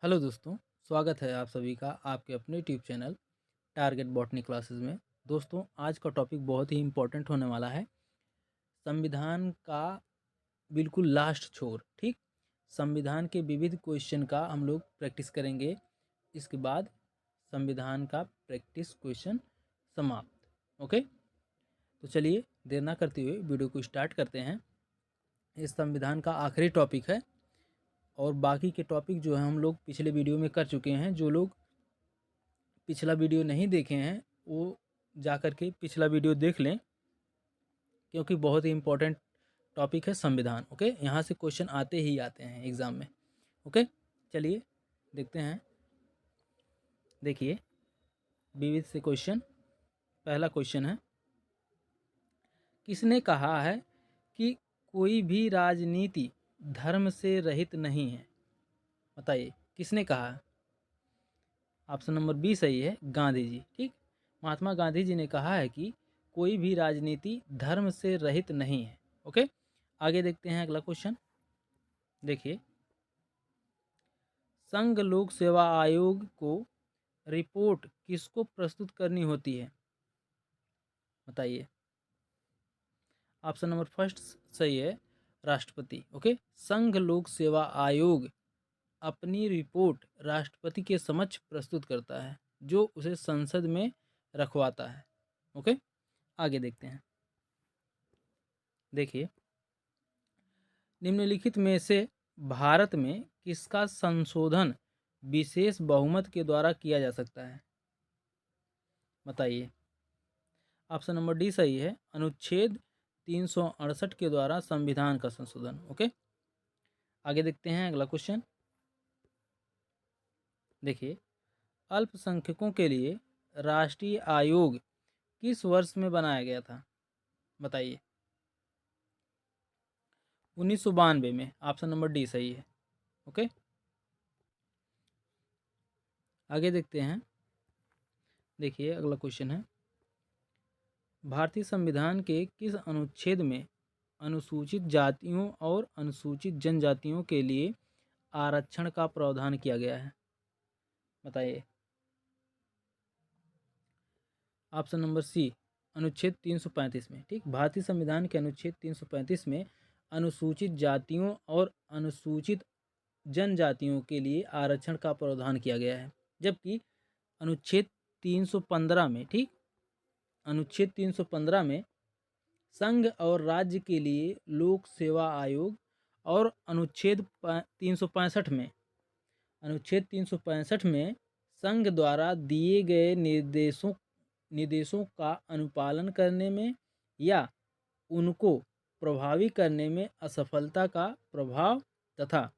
Hello दोस्तों, स्वागत है आप सभी का आपके अपने YouTube channel target botany classes में। दोस्तों, आज का टॉपिक बहुत ही इम्पोर्टेंट होने वाला है। संविधान का बिल्कुल लास्ट छोर, ठीक। संविधान के विविध क्वेश्चन का हम लोग प्रैक्टिस करेंगे। इसके बाद संविधान का प्रैक्टिस क्वेश्चन समाप्त। ओके, तो चलिए देर ना करते हुए वीडियो को स्टार्ट करते हैं। इस संविधान का आखिरी टॉपिक है और बाकी के टॉपिक जो है हम लोग पिछले वीडियो में कर चुके हैं। जो लोग पिछला वीडियो नहीं देखे हैं वो जा कर के पिछला वीडियो देख लें, क्योंकि बहुत ही इम्पोर्टेंट टॉपिक है संविधान। ओके, यहाँ से क्वेश्चन आते ही आते हैं एग्ज़ाम में। ओके, चलिए देखते हैं। देखिए, विविध से क्वेश्चन। पहला क्वेश्चन है, किसने कहा है कि कोई भी राजनीति धर्म से रहित नहीं है? बताइए किसने कहा है। ऑप्शन नंबर बी सही है, गांधी जी। ठीक, महात्मा गांधी जी ने कहा है कि कोई भी राजनीति धर्म से रहित नहीं है। ओके, आगे देखते हैं अगला क्वेश्चन। देखिए, संघ लोक सेवा आयोग को रिपोर्ट किसको प्रस्तुत करनी होती है? बताइए। ऑप्शन नंबर फर्स्ट सही है, राष्ट्रपति। ओके, संघ लोक सेवा आयोग अपनी रिपोर्ट राष्ट्रपति के समक्ष प्रस्तुत करता है, जो उसे संसद में रखवाता है। ओके, आगे देखते हैं। देखिए, निम्नलिखित में से भारत में किसका संशोधन विशेष बहुमत के द्वारा किया जा सकता है? बताइए। ऑप्शन नंबर डी सही है, अनुच्छेद 368 के द्वारा संविधान का संशोधन। ओके, आगे देखते हैं अगला क्वेश्चन। देखिए, अल्पसंख्यकों के लिए राष्ट्रीय आयोग किस वर्ष में बनाया गया था? बताइए। 1992 में। ऑप्शन नंबर डी सही है। ओके, आगे देखते हैं। देखिए, अगला क्वेश्चन है, भारतीय संविधान के किस अनुच्छेद में अनुसूचित जातियों और अनुसूचित जनजातियों के लिए आरक्षण का प्रावधान किया गया है? बताइए। ऑप्शन नंबर सी, अनुच्छेद 335 में। ठीक, भारतीय संविधान के अनुच्छेद 335 में अनुसूचित जातियों और अनुसूचित जनजातियों के लिए आरक्षण का प्रावधान किया गया है। जबकि अनुच्छेद 315 में, ठीक, अनुच्छेद 315 में संघ और राज्य के लिए लोक सेवा आयोग और अनुच्छेद 365 में, अनुच्छेद 365 में संघ द्वारा दिए गए निर्देशों का अनुपालन करने में या उनको प्रभावी करने में असफलता का प्रभाव तथा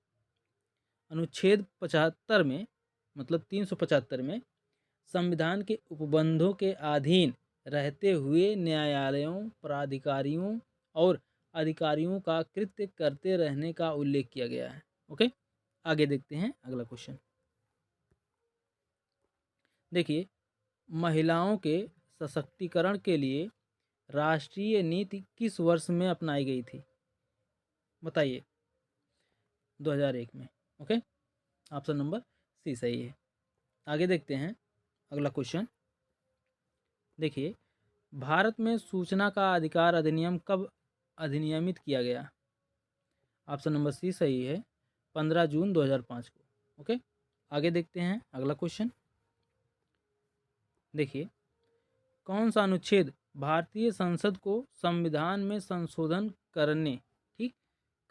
अनुच्छेद 75 में, मतलब 375 में संविधान के उपबंधों के अधीन रहते हुए न्यायालयों, प्राधिकारियों और अधिकारियों का कृत्य करते रहने का उल्लेख किया गया है। ओके, आगे देखते हैं अगला क्वेश्चन। देखिए, महिलाओं के सशक्तिकरण के लिए राष्ट्रीय नीति किस वर्ष में अपनाई गई थी? बताइए। 2001 में। ओके, ऑप्शन नंबर सी सही है। आगे देखते हैं अगला क्वेश्चन। देखिए, भारत में सूचना का अधिकार अधिनियम कब अधिनियमित किया गया? ऑप्शन नंबर सी सही है, 15 जून 2005 को। ओके, आगे देखते हैं अगला क्वेश्चन। देखिए, कौन सा अनुच्छेद भारतीय संसद को संविधान में संशोधन करने, ठीक,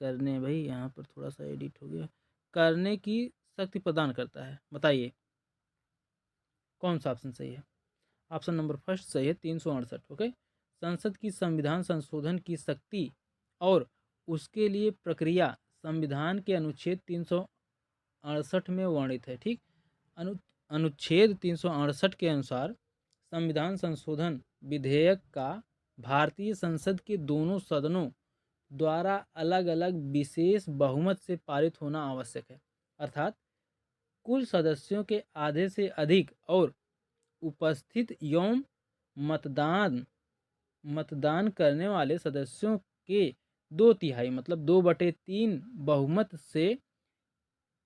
करने, भाई यहाँ पर थोड़ा सा एडिट हो गया, करने की शक्ति प्रदान करता है? बताइए कौन सा ऑप्शन सही है। ऑप्शन नंबर फर्स्ट सही है, 368। ओके, संसद की संविधान संशोधन की शक्ति और उसके लिए प्रक्रिया संविधान के अनुच्छेद 368 में वर्णित है। ठीक, अनुच्छेद 368 के अनुसार संविधान संशोधन विधेयक का भारतीय संसद के दोनों सदनों द्वारा अलग अलग विशेष बहुमत से पारित होना आवश्यक है। अर्थात कुल सदस्यों के आधे से अधिक और उपस्थित यौम मतदान करने वाले सदस्यों के 2/3, मतलब 2/3 बहुमत से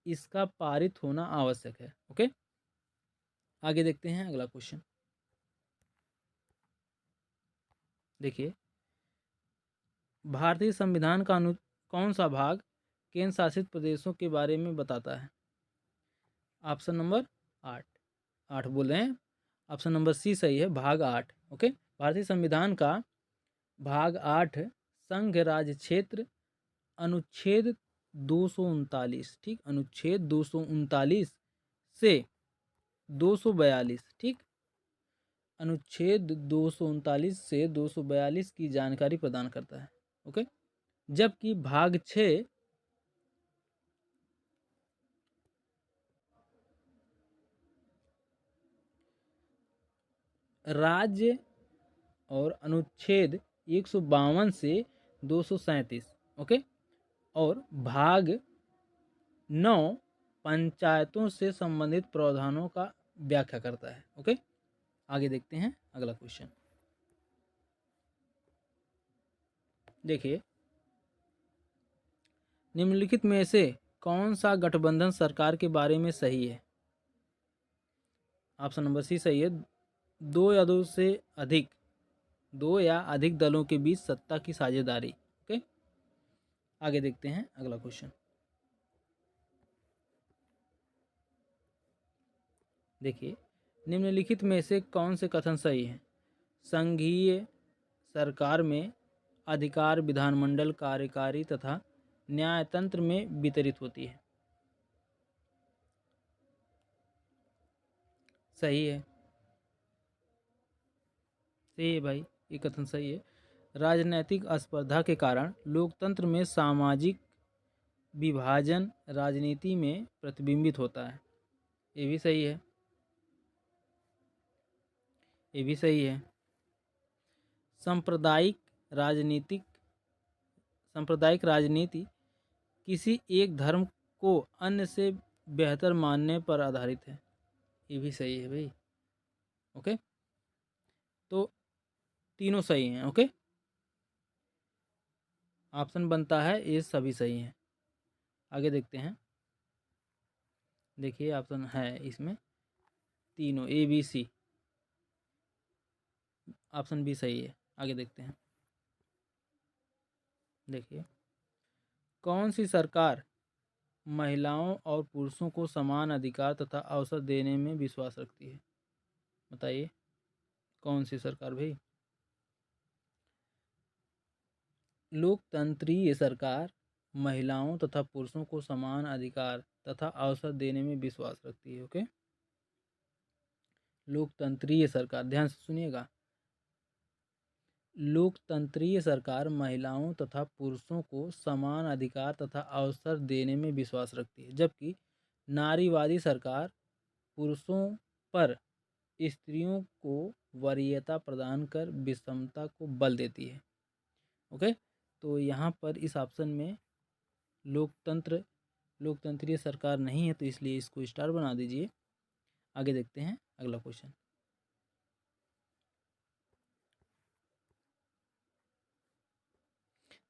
इसका पारित होना आवश्यक है। ओके, आगे देखते हैं अगला क्वेश्चन। देखिए, भारतीय संविधान का कौन सा भाग केंद्र शासित प्रदेशों के बारे में बताता है? ऑप्शन नंबर 8, 8 बोल रहे हैं। ऑप्शन नंबर सी सही है, भाग 8। ओके, भारतीय संविधान का भाग 8 संघ राज्य क्षेत्र अनुच्छेद 239, ठीक, अनुच्छेद 239 से 242, ठीक, अनुच्छेद 239 से 242 की जानकारी प्रदान करता है। ओके, जबकि भाग 6 राज्य और अनुच्छेद 152 से 237, ओके, और भाग 9 पंचायतों से संबंधित प्रावधानों का व्याख्या करता है। ओके, आगे देखते हैं अगला क्वेश्चन। देखिए, निम्नलिखित में से कौन सा गठबंधन सरकार के बारे में सही है? ऑप्शन नंबर सी सही है, दो या अधिक दलों के बीच सत्ता की साझेदारी। ओके, आगे देखते हैं अगला क्वेश्चन। देखिए, निम्नलिखित में से कौन से कथन सही हैं? संघीय सरकार में अधिकार विधानमंडल, कार्यकारी तथा न्यायतंत्र में वितरित होती है। सही है, सही है भाई, ये कथन सही है। राजनैतिक अस्पर्धा के कारण लोकतंत्र में सामाजिक विभाजन राजनीति में प्रतिबिंबित होता है। ये भी सही है, ये भी सही है। सांप्रदायिक राजनीति किसी एक धर्म को अन्य से बेहतर मानने पर आधारित है। ये भी सही है भाई। ओके, तो तीनों सही हैं। ओके, ऑप्शन बनता है ये सभी सही हैं। आगे देखते हैं। देखिए, ऑप्शन है इसमें तीनों, A B C, option B सही है। आगे देखते हैं। देखिए, कौन सी सरकार महिलाओं और पुरुषों को समान अधिकार तथा अवसर देने में विश्वास रखती है? बताइए, कौन सी सरकार भाई? लोकतंत्रीय सरकार महिलाओं तथा पुरुषों को समान अधिकार तथा अवसर देने में विश्वास रखती है। ओके, लोकतंत्रीय सरकार, ध्यान से सुनिएगा, लोकतंत्रीय सरकार महिलाओं तथा पुरुषों को समान अधिकार तथा अवसर देने में विश्वास रखती है, जबकि नारीवादी सरकार पुरुषों पर स्त्रियों को वरीयता प्रदान कर विषमता को बल देती है। ओके, तो यहाँ पर इस ऑप्शन में लोकतंत्रीय सरकार नहीं है, तो इसलिए इसको स्टार बना दीजिए। आगे देखते हैं अगला क्वेश्चन।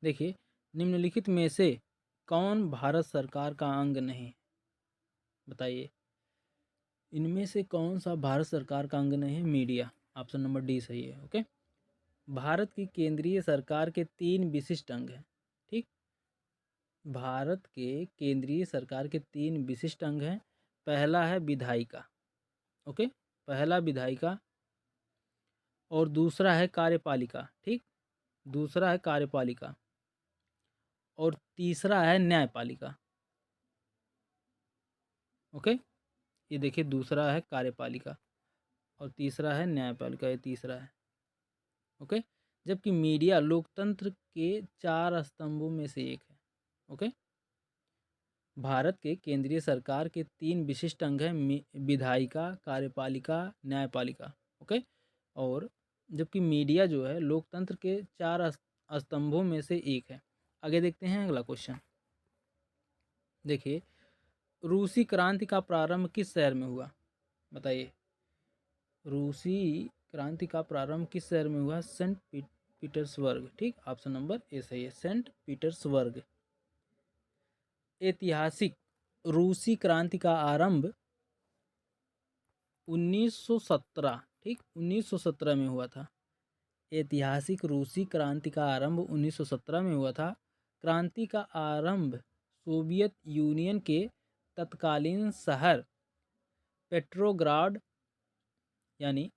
देखिए, निम्नलिखित में से कौन भारत सरकार का अंग नहीं? बताइए, इनमें से कौन सा भारत सरकार का अंग नहीं है? मीडिया, ऑप्शन नंबर डी सही है। ओके, भारत की केंद्रीय सरकार के 3 विशिष्ट अंग हैं। ठीक, भारत के केंद्रीय सरकार के 3 विशिष्ट अंग हैं। पहला है विधायिका। ओके, पहला विधायिका, और दूसरा है कार्यपालिका। ठीक, दूसरा है कार्यपालिका, और तीसरा है न्यायपालिका। ओके, ये देखिए, दूसरा है कार्यपालिका और तीसरा है न्यायपालिका, ये तीसरा है। ओके, जबकि मीडिया लोकतंत्र के 4 स्तंभों में से एक है। ओके, भारत के केंद्रीय सरकार के 3 विशिष्ट अंग हैं, विधायिका, कार्यपालिका, न्यायपालिका। ओके, और जबकि मीडिया जो है लोकतंत्र के 4 स्तंभों में से एक है। आगे देखते हैं अगला क्वेश्चन। देखिए, रूसी क्रांति का प्रारंभ किस शहर में हुआ? बताइए, रूसी क्रांति का प्रारंभ किस शहर में हुआ? Saint Petersburg. ठीक, ऑप्शन नंबर ए सही है, सेंट पीटर्सबर्ग। ऐतिहासिक रूसी क्रांति का आरंभ 1917, ठीक, 1917 में हुआ था। ऐतिहासिक रूसी क्रांति का आरंभ 1917 में हुआ था। क्रांति का आरंभ सोवियत यूनियन के तत्कालीन शहर पेट्रोग्राड यानी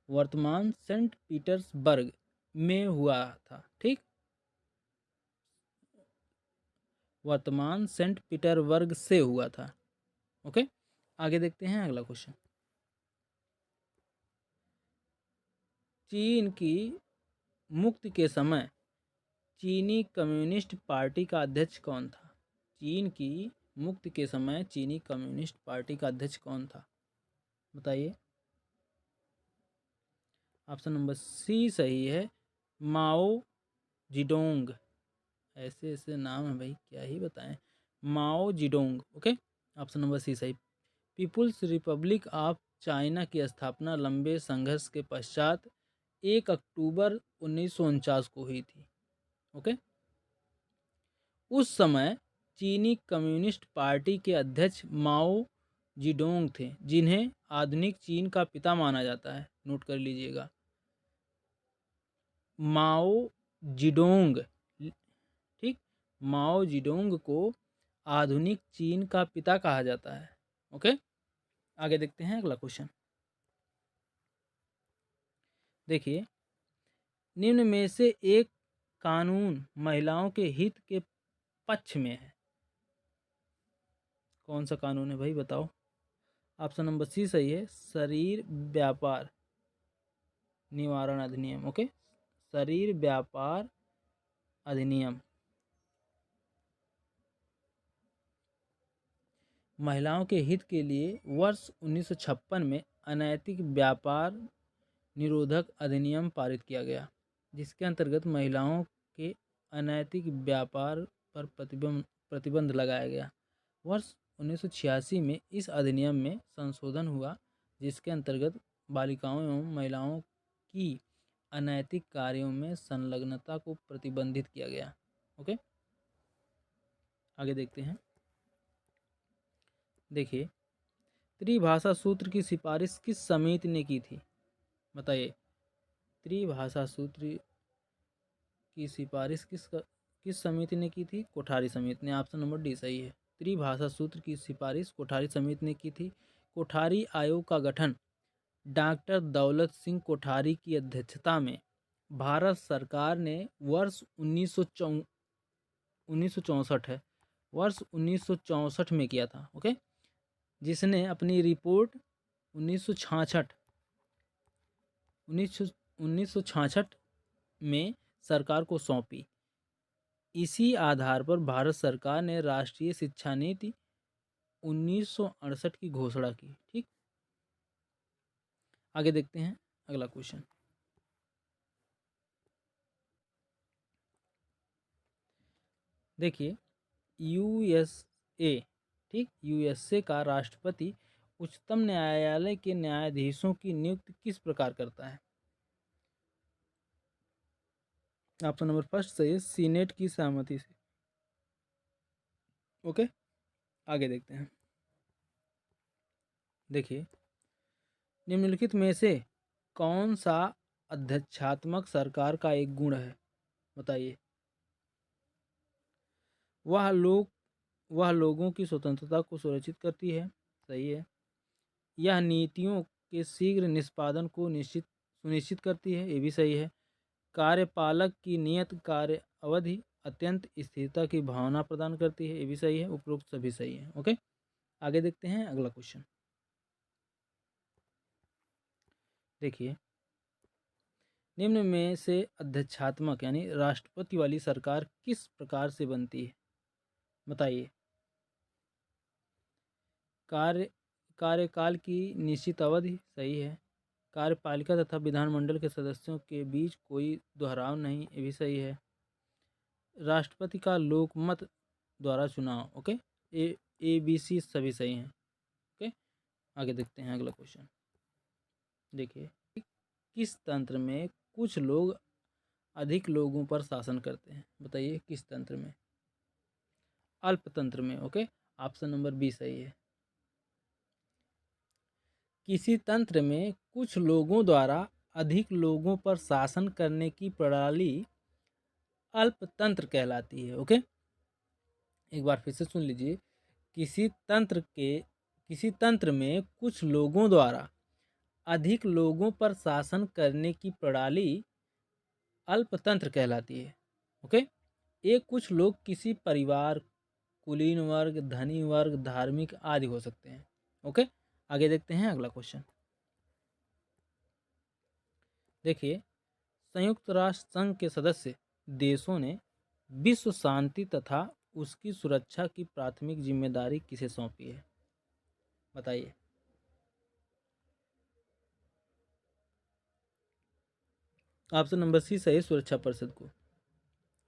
वर्तमान सेंट पीटर्सबर्ग में हुआ था, ठीक, वर्तमान सेंट पीटर्सबर्ग से हुआ था। ओके, आगे देखते हैं अगला क्वेश्चन। चीन की मुक्ति के समय चीनी कम्युनिस्ट पार्टी का अध्यक्ष कौन था? चीन की मुक्ति के समय चीनी कम्युनिस्ट पार्टी का अध्यक्ष कौन था? बताइए। ऑप्शन नंबर सी सही है, माओ जिडोंग। ऐसे ऐसे नाम है भाई, क्या ही बताएं। Mao Zedong. Okay, option number C सही। पीपुल्स रिपब्लिक ऑफ चाइना की स्थापना लंबे संघर्ष के पश्चात 1 अक्टूबर 1949 को हुई थी। ओके, उस समय चीनी कम्युनिस्ट पार्टी के अध्यक्ष माओ जिडोंग थे, जिन्हें आधुनिक चीन का पिता माना जाता है। नोट कर लीजिएगा, माओ जिडोंग, ठीक, माओ जिडोंग को आधुनिक चीन का पिता कहा जाता है। ओके, आगे देखते हैं अगला क्वेश्चन। देखिए, निम्न में से एक कानून महिलाओं के हित के पक्ष में है। कौन सा कानून है भाई, बताओ। ऑप्शन नंबर सी सही है, शरीर व्यापार निवारण अधिनियम। ओके, शरीर व्यापार अधिनियम महिलाओं के हित के लिए वर्ष 1956 में अनैतिक व्यापार निरोधक अधिनियम पारित किया गया, जिसके अंतर्गत महिलाओं के अनैतिक व्यापार पर प्रतिबंध लगाया गया। वर्ष 1986 में इस अधिनियम में संशोधन हुआ, जिसके अंतर्गत बालिकाओं एवं महिलाओं की अनैतिक कार्यों में संलग्नता को प्रतिबंधित किया गया। ओके, आगे देखते हैं। देखिए, त्रिभाषा सूत्र की सिफारिश किस समिति ने की थी? बताइए। त्रिभाषा सूत्र की सिफारिश किस समिति ने की थी? कोठारी समिति ने। ऑप्शन नंबर डी सही है, त्रिभाषा सूत्र की सिफारिश कोठारी समिति ने की थी। कोठारी आयोग का गठन डॉक्टर दौलत सिंह कोठारी की अध्यक्षता में भारत सरकार ने वर्ष 1964 है, वर्ष 1964 में किया था। ओके, जिसने अपनी रिपोर्ट 1966 में सरकार को सौंपी। इसी आधार पर भारत सरकार ने राष्ट्रीय शिक्षा नीति 1968 की घोषणा की। ठीक, आगे देखते हैं अगला क्वेश्चन। देखिए, यूएसए, ठीक, यूएसए का राष्ट्रपति उच्चतम न्यायालय के न्यायाधीशों की नियुक्ति किस प्रकार करता है? ऑप्शन नंबर फर्स्ट सही है, सीनेट की सहमति से। ओके, आगे देखते हैं। देखिए, निम्नलिखित में से कौन सा अध्यक्षात्मक सरकार का एक गुण है? बताइए। वह लोगों की स्वतंत्रता को सुरक्षित करती है। सही है। यह नीतियों के शीघ्र निष्पादन को सुनिश्चित करती है। ये भी सही है। कार्यपालक की नियत कार्य अवधि अत्यंत स्थिरता की भावना प्रदान करती है। ये भी सही है। उपरोक्त सभी सही है। ओके, आगे देखते हैं अगला क्वेश्चन। देखिए, निम्न में से अध्यक्षात्मक यानी राष्ट्रपति वाली सरकार किस प्रकार से बनती है? बताइए। कार्यकाल की निश्चित अवधि। सही है। कार्यपालिका तथा विधानमंडल के सदस्यों के बीच कोई दोहराव नहीं। ये भी सही है। राष्ट्रपति का लोकमत द्वारा चुनाव। ओके, ए बी सी सभी सही हैं। ओके, आगे देखते हैं अगला क्वेश्चन। देखिए, किस तंत्र में कुछ लोग अधिक लोगों पर शासन करते हैं? बताइए, किस तंत्र में? अल्पतंत्र में। ओके, ऑप्शन नंबर बी सही है। किसी तंत्र में कुछ लोगों द्वारा अधिक लोगों पर शासन करने की प्रणाली अल्पतंत्र कहलाती है। ओके, एक बार फिर से सुन लीजिए। किसी तंत्र में कुछ लोगों द्वारा अधिक लोगों पर शासन करने की प्रणाली अल्पतंत्र कहलाती है। ओके, एक कुछ लोग किसी परिवार, कुलीन वर्ग, धनी वर्ग, धार्मिक आदि हो सकते हैं। ओके, आगे देखते हैं अगला क्वेश्चन। देखिए, संयुक्त राष्ट्र संघ के सदस्य देशों ने विश्व शांति तथा उसकी सुरक्षा की प्राथमिक जिम्मेदारी किसे सौंपी है? बताइए। ऑप्शन नंबर सी सही, सुरक्षा परिषद को।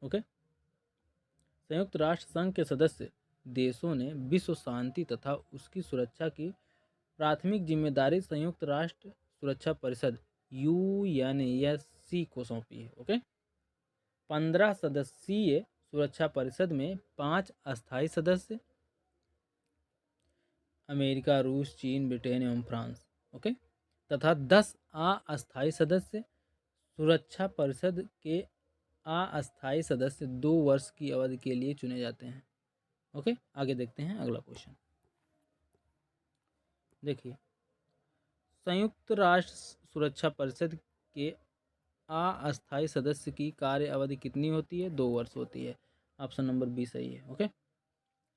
ओके, संयुक्त राष्ट्र संघ के सदस्य देशों ने विश्व शांति तथा उसकी सुरक्षा की प्राथमिक जिम्मेदारी संयुक्त राष्ट्र सुरक्षा परिषद यूएनएससी को सौंपी है। ओके, 15 सदस्यीय सुरक्षा परिषद में 5 अस्थायी सदस्य, अमेरिका, रूस, चीन, ब्रिटेन एवं फ्रांस। ओके, तथा 10 अस्थायी सदस्य। सुरक्षा परिषद के अस्थायी सदस्य 2 वर्ष की अवधि के लिए चुने जाते हैं। ओके, आगे देखते हैं अगला क्वेश्चन। देखिए, संयुक्त राष्ट्र सुरक्षा परिषद के अस्थायी सदस्य की कार्य अवधि कितनी होती है? 2 वर्ष होती है। ऑप्शन नंबर बी सही है। ओके,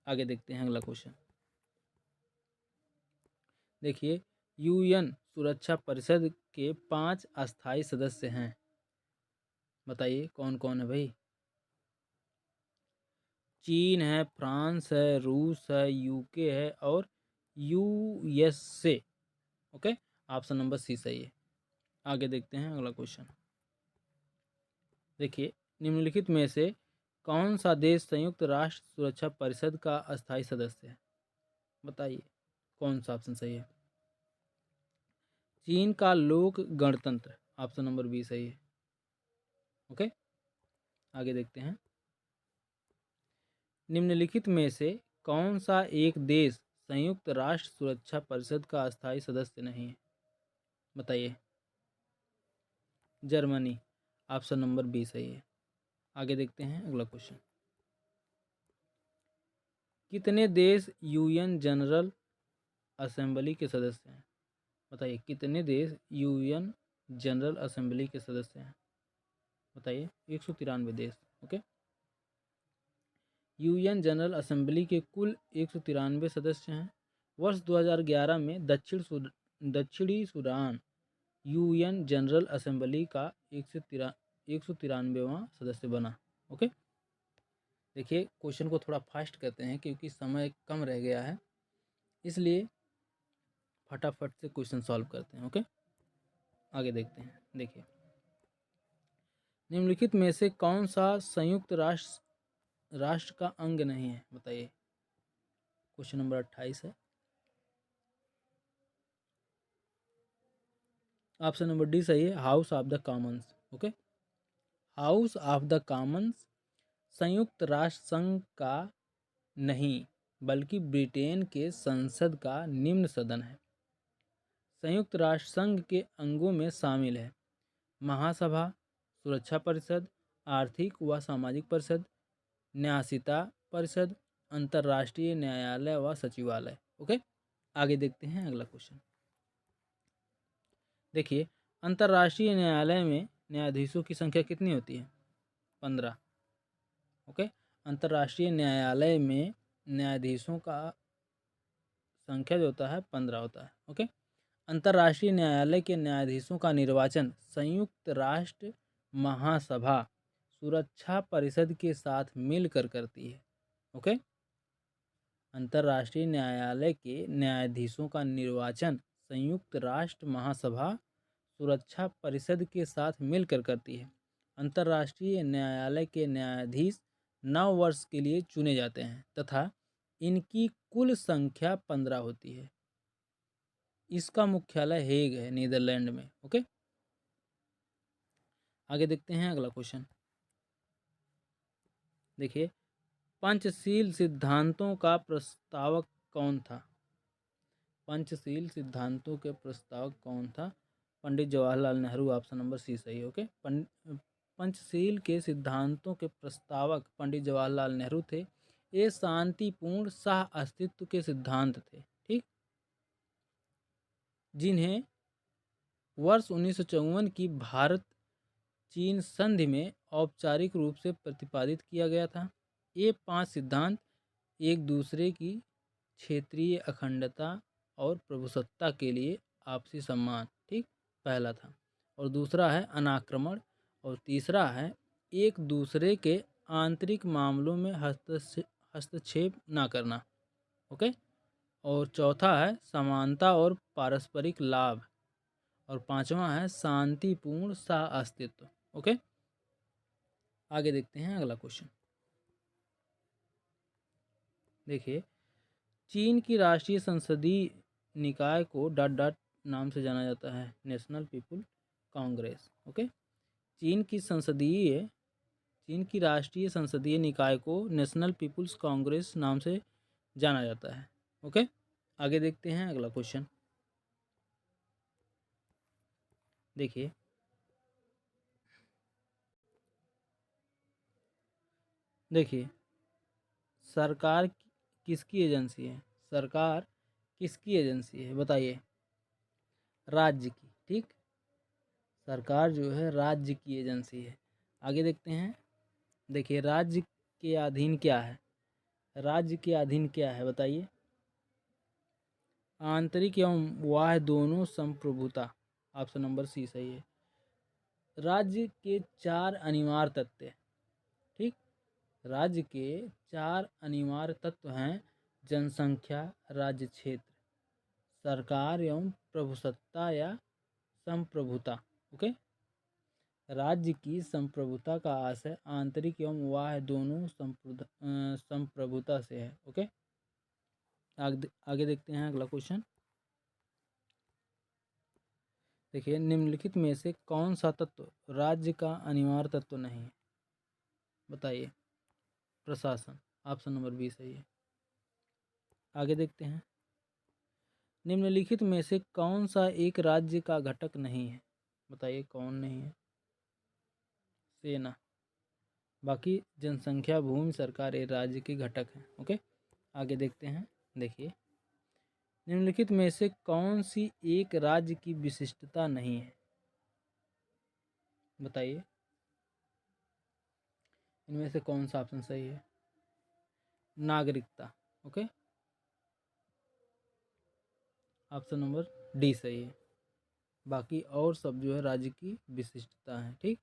आगे देखते हैं अगला क्वेश्चन। देखिए, यूएन सुरक्षा परिषद के 5 अस्थायी सदस्य हैं। बताइए कौन कौन है भाई? चीन है, फ्रांस है, रूस है, यूके है और USA. Okay, option number C सही है। आगे देखते हैं अगला क्वेश्चन। देखिए, निम्नलिखित में से कौन सा देश संयुक्त राष्ट्र सुरक्षा परिषद का अस्थायी सदस्य है? बताइए कौन सा ऑप्शन सही है? चीन का लोक गणतंत्र, ऑप्शन नंबर बी सही है। ओके, आगे देखते हैं। निम्नलिखित में से कौन सा एक देश संयुक्त राष्ट्र सुरक्षा परिषद का अस्थायी सदस्य नहीं है? बताइए। जर्मनी, ऑप्शन नंबर बी सही है। आगे देखते हैं अगला क्वेश्चन। कितने देश यूएन जनरल असेंबली के सदस्य हैं? बताइए, कितने देश यूएन जनरल असेंबली के सदस्य हैं? बताइए। 193 देश। ओके, यूएन जनरल असेंबली के कुल 193 सदस्य हैं। वर्ष 2011 में दक्षिणी सूडान यूएन जनरल असेंबली का 193वां सदस्य बना। ओके, देखिए क्वेश्चन को थोड़ा फास्ट करते हैं क्योंकि समय कम रह गया है, इसलिए फटाफट से क्वेश्चन सॉल्व करते हैं। ओके, आगे देखते हैं। देखिए, निम्नलिखित में से कौन सा संयुक्त राष्ट्र का अंग नहीं है? बताइए। क्वेश्चन नंबर 28 है। ऑप्शन नंबर डी सही है, house of the Commons. Okay, house of the Commons संयुक्त राष्ट्र संघ का नहीं बल्कि ब्रिटेन के संसद का निम्न सदन है। संयुक्त राष्ट्र संघ के अंगों में शामिल है महासभा, सुरक्षा परिषद, आर्थिक व सामाजिक परिषद, न्यासिता परिषद, अंतर्राष्ट्रीय न्यायालय व सचिवालय। ओके, आगे देखते हैं अगला क्वेश्चन। देखिए, अंतर्राष्ट्रीय न्यायालय में न्यायाधीशों की संख्या कितनी होती है? 15। ओके, अंतर्राष्ट्रीय न्यायालय में न्यायाधीशों का संख्या जो होता है 15 होता है। ओके, अंतर्राष्ट्रीय न्यायालय के न्यायाधीशों का निर्वाचन संयुक्त राष्ट्र महासभा सुरक्षा परिषद के साथ मिलकर करती है। ओके, अंतर्राष्ट्रीय न्यायालय के न्यायाधीशों का निर्वाचन संयुक्त राष्ट्र महासभा सुरक्षा परिषद के साथ मिलकर करती है। अंतर्राष्ट्रीय न्यायालय के न्यायाधीश 9 वर्ष के लिए चुने जाते हैं तथा इनकी कुल संख्या 15 होती है। इसका मुख्यालय हेग है, नीदरलैंड में। ओके, आगे देखते हैं अगला क्वेश्चन। देखिए, पंचशील सिद्धांतों का प्रस्तावक कौन था? पंचशील सिद्धांतों के प्रस्तावक कौन था? Pandit Jawaharlal Nehru. Option number C सही है। ओके, पंचशील के सिद्धांतों के प्रस्तावक पंडित जवाहरलाल नेहरू थे। ये शांतिपूर्ण सह अस्तित्व के सिद्धांत थे, ठीक, जिन्हें वर्ष 1954 की भारत चीन संधि में औपचारिक रूप से प्रतिपादित किया गया था। ये 5 सिद्धांत एक दूसरे की क्षेत्रीय अखंडता और प्रभुसत्ता के लिए आपसी सम्मान, ठीक, पहला था। और दूसरा है अनाक्रमण, और तीसरा है एक दूसरे के आंतरिक मामलों में हस्तक्षेप ना करना। ओके, और चौथा है समानता और पारस्परिक लाभ, और पांचवा है शांतिपूर्ण सह अस्तित्व। ओके, आगे देखते हैं अगला क्वेश्चन। देखिए, चीन की राष्ट्रीय संसदीय निकाय को डॉट डॉट नाम से जाना जाता है, नेशनल पीपुल कांग्रेस। ओके, चीन की राष्ट्रीय संसदीय निकाय को नेशनल पीपुल्स कांग्रेस नाम से जाना जाता है। ओके, आगे देखते हैं अगला क्वेश्चन। देखिए, सरकार किसकी एजेंसी है? सरकार किसकी एजेंसी है बताइए? राज्य की, ठीक, सरकार जो है राज्य की एजेंसी है। आगे देखते हैं। देखिए, राज्य के अधीन क्या है? राज्य के अधीन क्या है बताइए? आंतरिक एवं बाह्य दोनों संप्रभुता। ऑप्शन नंबर सी सही है। राज्य के 4 अनिवार्य तत्व, ठीक, राज्य के 4 अनिवार्य तत्व हैं: जनसंख्या, राज्य क्षेत्र, सरकार एवं प्रभुसत्ता या संप्रभुता। ओके, राज्य की संप्रभुता का आशय आंतरिक एवं बाह्य दोनों संप्रभुता से है। ओके, आगे देखते हैं अगला क्वेश्चन। देखिए, निम्नलिखित में से कौन सा तत्व राज्य का अनिवार्य तत्व नहीं है बताइए? प्रशासन। ऑप्शन नंबर बी सही है। आगे देखते हैं। निम्नलिखित में से कौन सा एक राज्य का घटक नहीं है बताइए? कौन नहीं है? सेना। बाकी जनसंख्या, भूमि, सरकार ये राज्य के घटक हैं। ओके, आगे देखते हैं। देखिए, निम्नलिखित में से कौन सी एक राज्य की विशिष्टता नहीं है बताइए? इनमें से कौन सा ऑप्शन सही है? नागरिकता। ओके, ऑप्शन नंबर डी सही है। बाकी और सब जो है राज्य की विशिष्टता है, ठीक,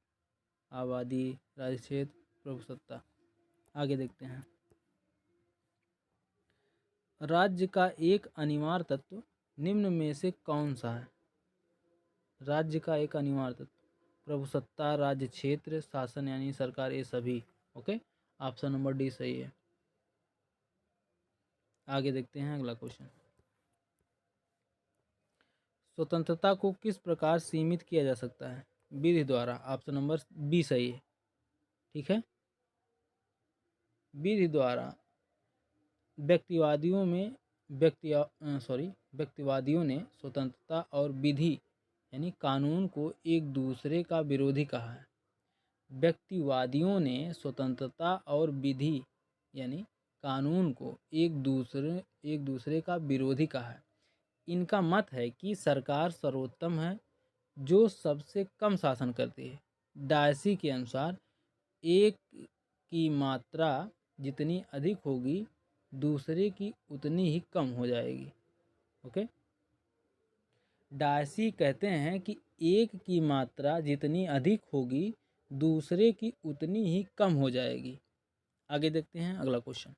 आबादी, राज्य क्षेत्र, प्रभुसत्ता। आगे देखते हैं। राज्य का एक अनिवार्य तत्व निम्न में से कौन सा है? राज्य का एक अनिवार्य तत्व: प्रभुसत्ता, राज्य क्षेत्र, शासन यानी सरकार, ये सभी। ओके, ऑप्शन नंबर डी सही है। आगे देखते हैं अगला क्वेश्चन। स्वतंत्रता को किस प्रकार सीमित किया जा सकता है? विधि द्वारा। ऑप्शन नंबर बी सही है, ठीक है। विधि द्वारा व्यक्तिवादियों ने स्वतंत्रता और विधि यानी कानून को एक दूसरे का विरोधी कहा है। व्यक्तिवादियों ने स्वतंत्रता और विधि यानी कानून को एक दूसरे का विरोधी कहा है। इनका मत है कि सरकार सर्वोत्तम है जो सबसे कम शासन करती है। डायसी के अनुसार एक की मात्रा जितनी अधिक होगी दूसरे की उतनी ही कम हो जाएगी। ओके, डायसी कहते हैं कि एक की मात्रा जितनी अधिक होगी दूसरे की उतनी ही कम हो जाएगी। आगे देखते हैं अगला क्वेश्चन।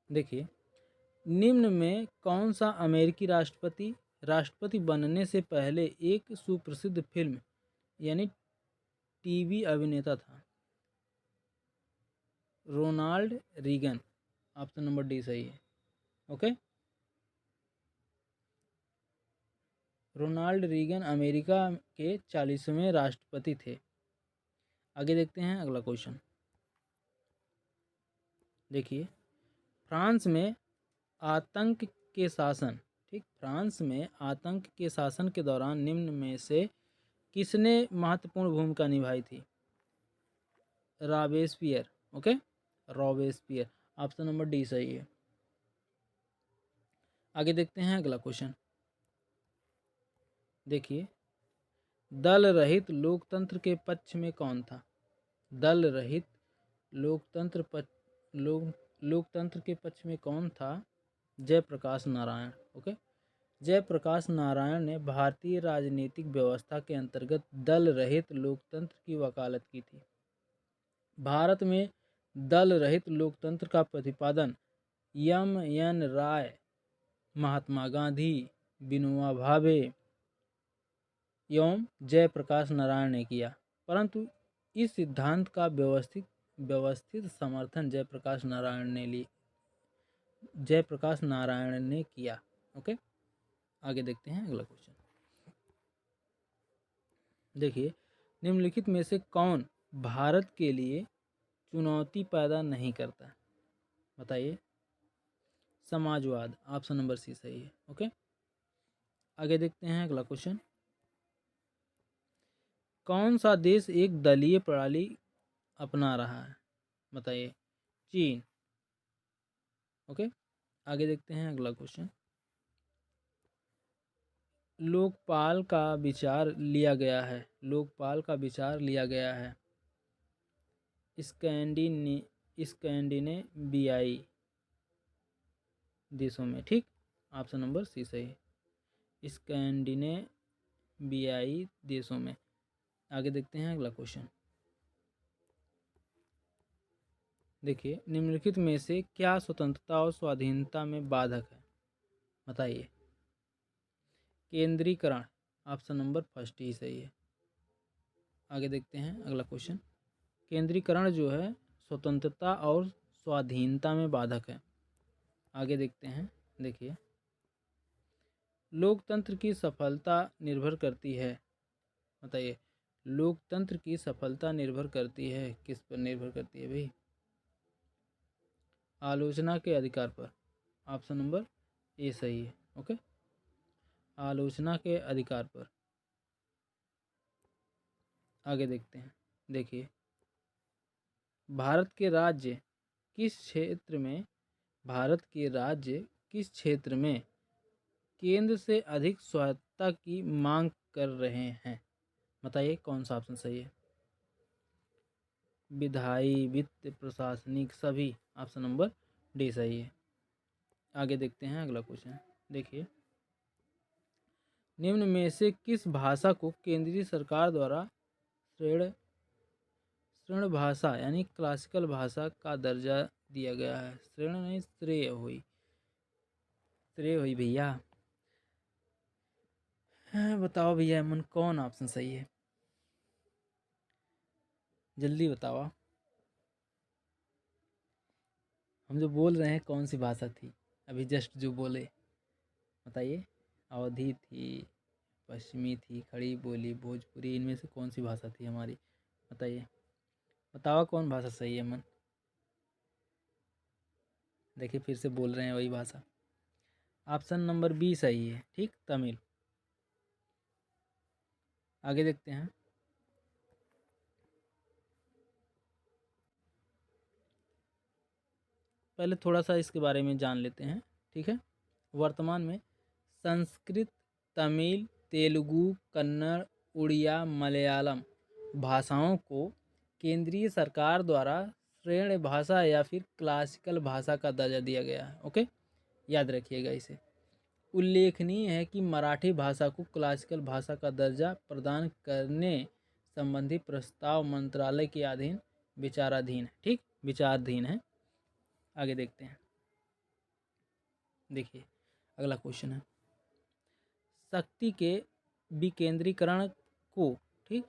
देखिए, निम्न में कौन सा अमेरिकी राष्ट्रपति बनने से पहले एक सुप्रसिद्ध फिल्म यानी टीवी अभिनेता था? Ronald Reagan. Option number D सही है। ओके, रोनाल्ड रीगन अमेरिका के 40वें राष्ट्रपति थे। आगे देखते हैं अगला क्वेश्चन। देखिए, फ्रांस में आतंक के शासन, ठीक, फ्रांस में आतंक के शासन के दौरान निम्न में से किसने महत्वपूर्ण भूमिका निभाई थी? Robespierre. Okay, Robespierre, option number D सही है। आगे देखते हैं अगला क्वेश्चन। देखिए, दल रहित लोकतंत्र के पक्ष में कौन था? दल रहित लोकतंत्र लोकतंत्र के पक्ष में कौन था? जयप्रकाश नारायण। ओके, जयप्रकाश नारायण ने भारतीय राजनीतिक व्यवस्था के अंतर्गत दल रहित लोकतंत्र की वकालत की थी। भारत में दल रहित लोकतंत्र का प्रतिपादन एम.एन. राय, महात्मा गांधी, विनोबा भावे एवं जयप्रकाश नारायण ने किया, परंतु इस सिद्धांत का व्यवस्थित समर्थन जयप्रकाश नारायण ने किया। ओके, आगे देखते हैं अगला क्वेश्चन। देखिए, निम्नलिखित में से कौन भारत के लिए चुनौती पैदा नहीं करता? बताइए। समाजवाद, ऑप्शन नंबर सी सही है। ओके, आगे देखते हैं अगला क्वेश्चन। कौन सा देश एक दलीय प्रणाली अपना रहा है? बताइए। चीन। ओके, आगे देखते हैं अगला क्वेश्चन। लोकपाल का विचार लिया गया है, लोकपाल का विचार लिया गया है स्कैंडिनेवियाई देशों में, ठीक, ऑप्शन नंबर सी सही है, स्कैंडिनेवियाई देशों में। आगे देखते हैं अगला क्वेश्चन। देखिए, निम्नलिखित में से क्या स्वतंत्रता और स्वाधीनता में बाधक है? बताइए। केंद्रीकरण, ऑप्शन नंबर फर्स्ट ही सही है। आगे देखते हैं अगला क्वेश्चन। केंद्रीकरण जो है स्वतंत्रता और स्वाधीनता में बाधक है। आगे देखते हैं। देखिए, लोकतंत्र की सफलता निर्भर करती है, बताइए, लोकतंत्र की सफलता निर्भर करती है किस पर निर्भर करती है भाई? आलोचना के अधिकार पर, ऑप्शन नंबर ए सही है। ओके, आलोचना के अधिकार पर। आगे देखते हैं। देखिए, भारत के राज्य किस क्षेत्र में केंद्र से अधिक स्वायत्तता की मांग कर रहे हैं? बताइए कौन सा ऑप्शन सही है? विधायी, वित्त, प्रशासनिक, सभी, ऑप्शन नंबर डी सही है। आगे देखते हैं अगला क्वेश्चन। देखिए, निम्न में से किस भाषा को केंद्रीय सरकार द्वारा श्रेष्ठ भाषा यानी क्लासिकल भाषा का दर्जा दिया गया है? श्रेण नहीं, श्रेय हुई भैया। बताओ भैया मन, कौन ऑप्शन सही है? जल्दी बताओ। हम जो बोल रहे हैं कौन सी भाषा थी अभी जस्ट जो बोले? बताइए। अवधी थी, पश्चिमी थी, खड़ी बोली, भोजपुरी, इनमें से कौन सी भाषा थी हमारी? बताइए। बताओ कौन भाषा सही है मन? देखिए, फिर से बोल रहे हैं वही भाषा। ऑप्शन नंबर बी सही है, ठीक, तमिल। आगे देखते हैं। पहले थोड़ा सा इसके बारे में जान लेते हैं, ठीक है। वर्तमान में संस्कृत, तमिल, तेलुगु, कन्नड़, उड़िया, मलयालम भाषाओं को केंद्रीय सरकार द्वारा श्रेष्ठ भाषा या फिर क्लासिकल भाषा का दर्जा दिया गया है। ओके, याद रखिएगा इसे। उल्लेखनीय है कि मराठी भाषा को क्लासिकल भाषा का दर्जा प्रदान करने संबंधी प्रस्ताव मंत्रालय के अधीन विचाराधीन है, ठीक, विचाराधीन है। आगे देखते हैं। देखिए, अगला क्वेश्चन है, शक्ति के विकेंद्रीकरण को, ठीक,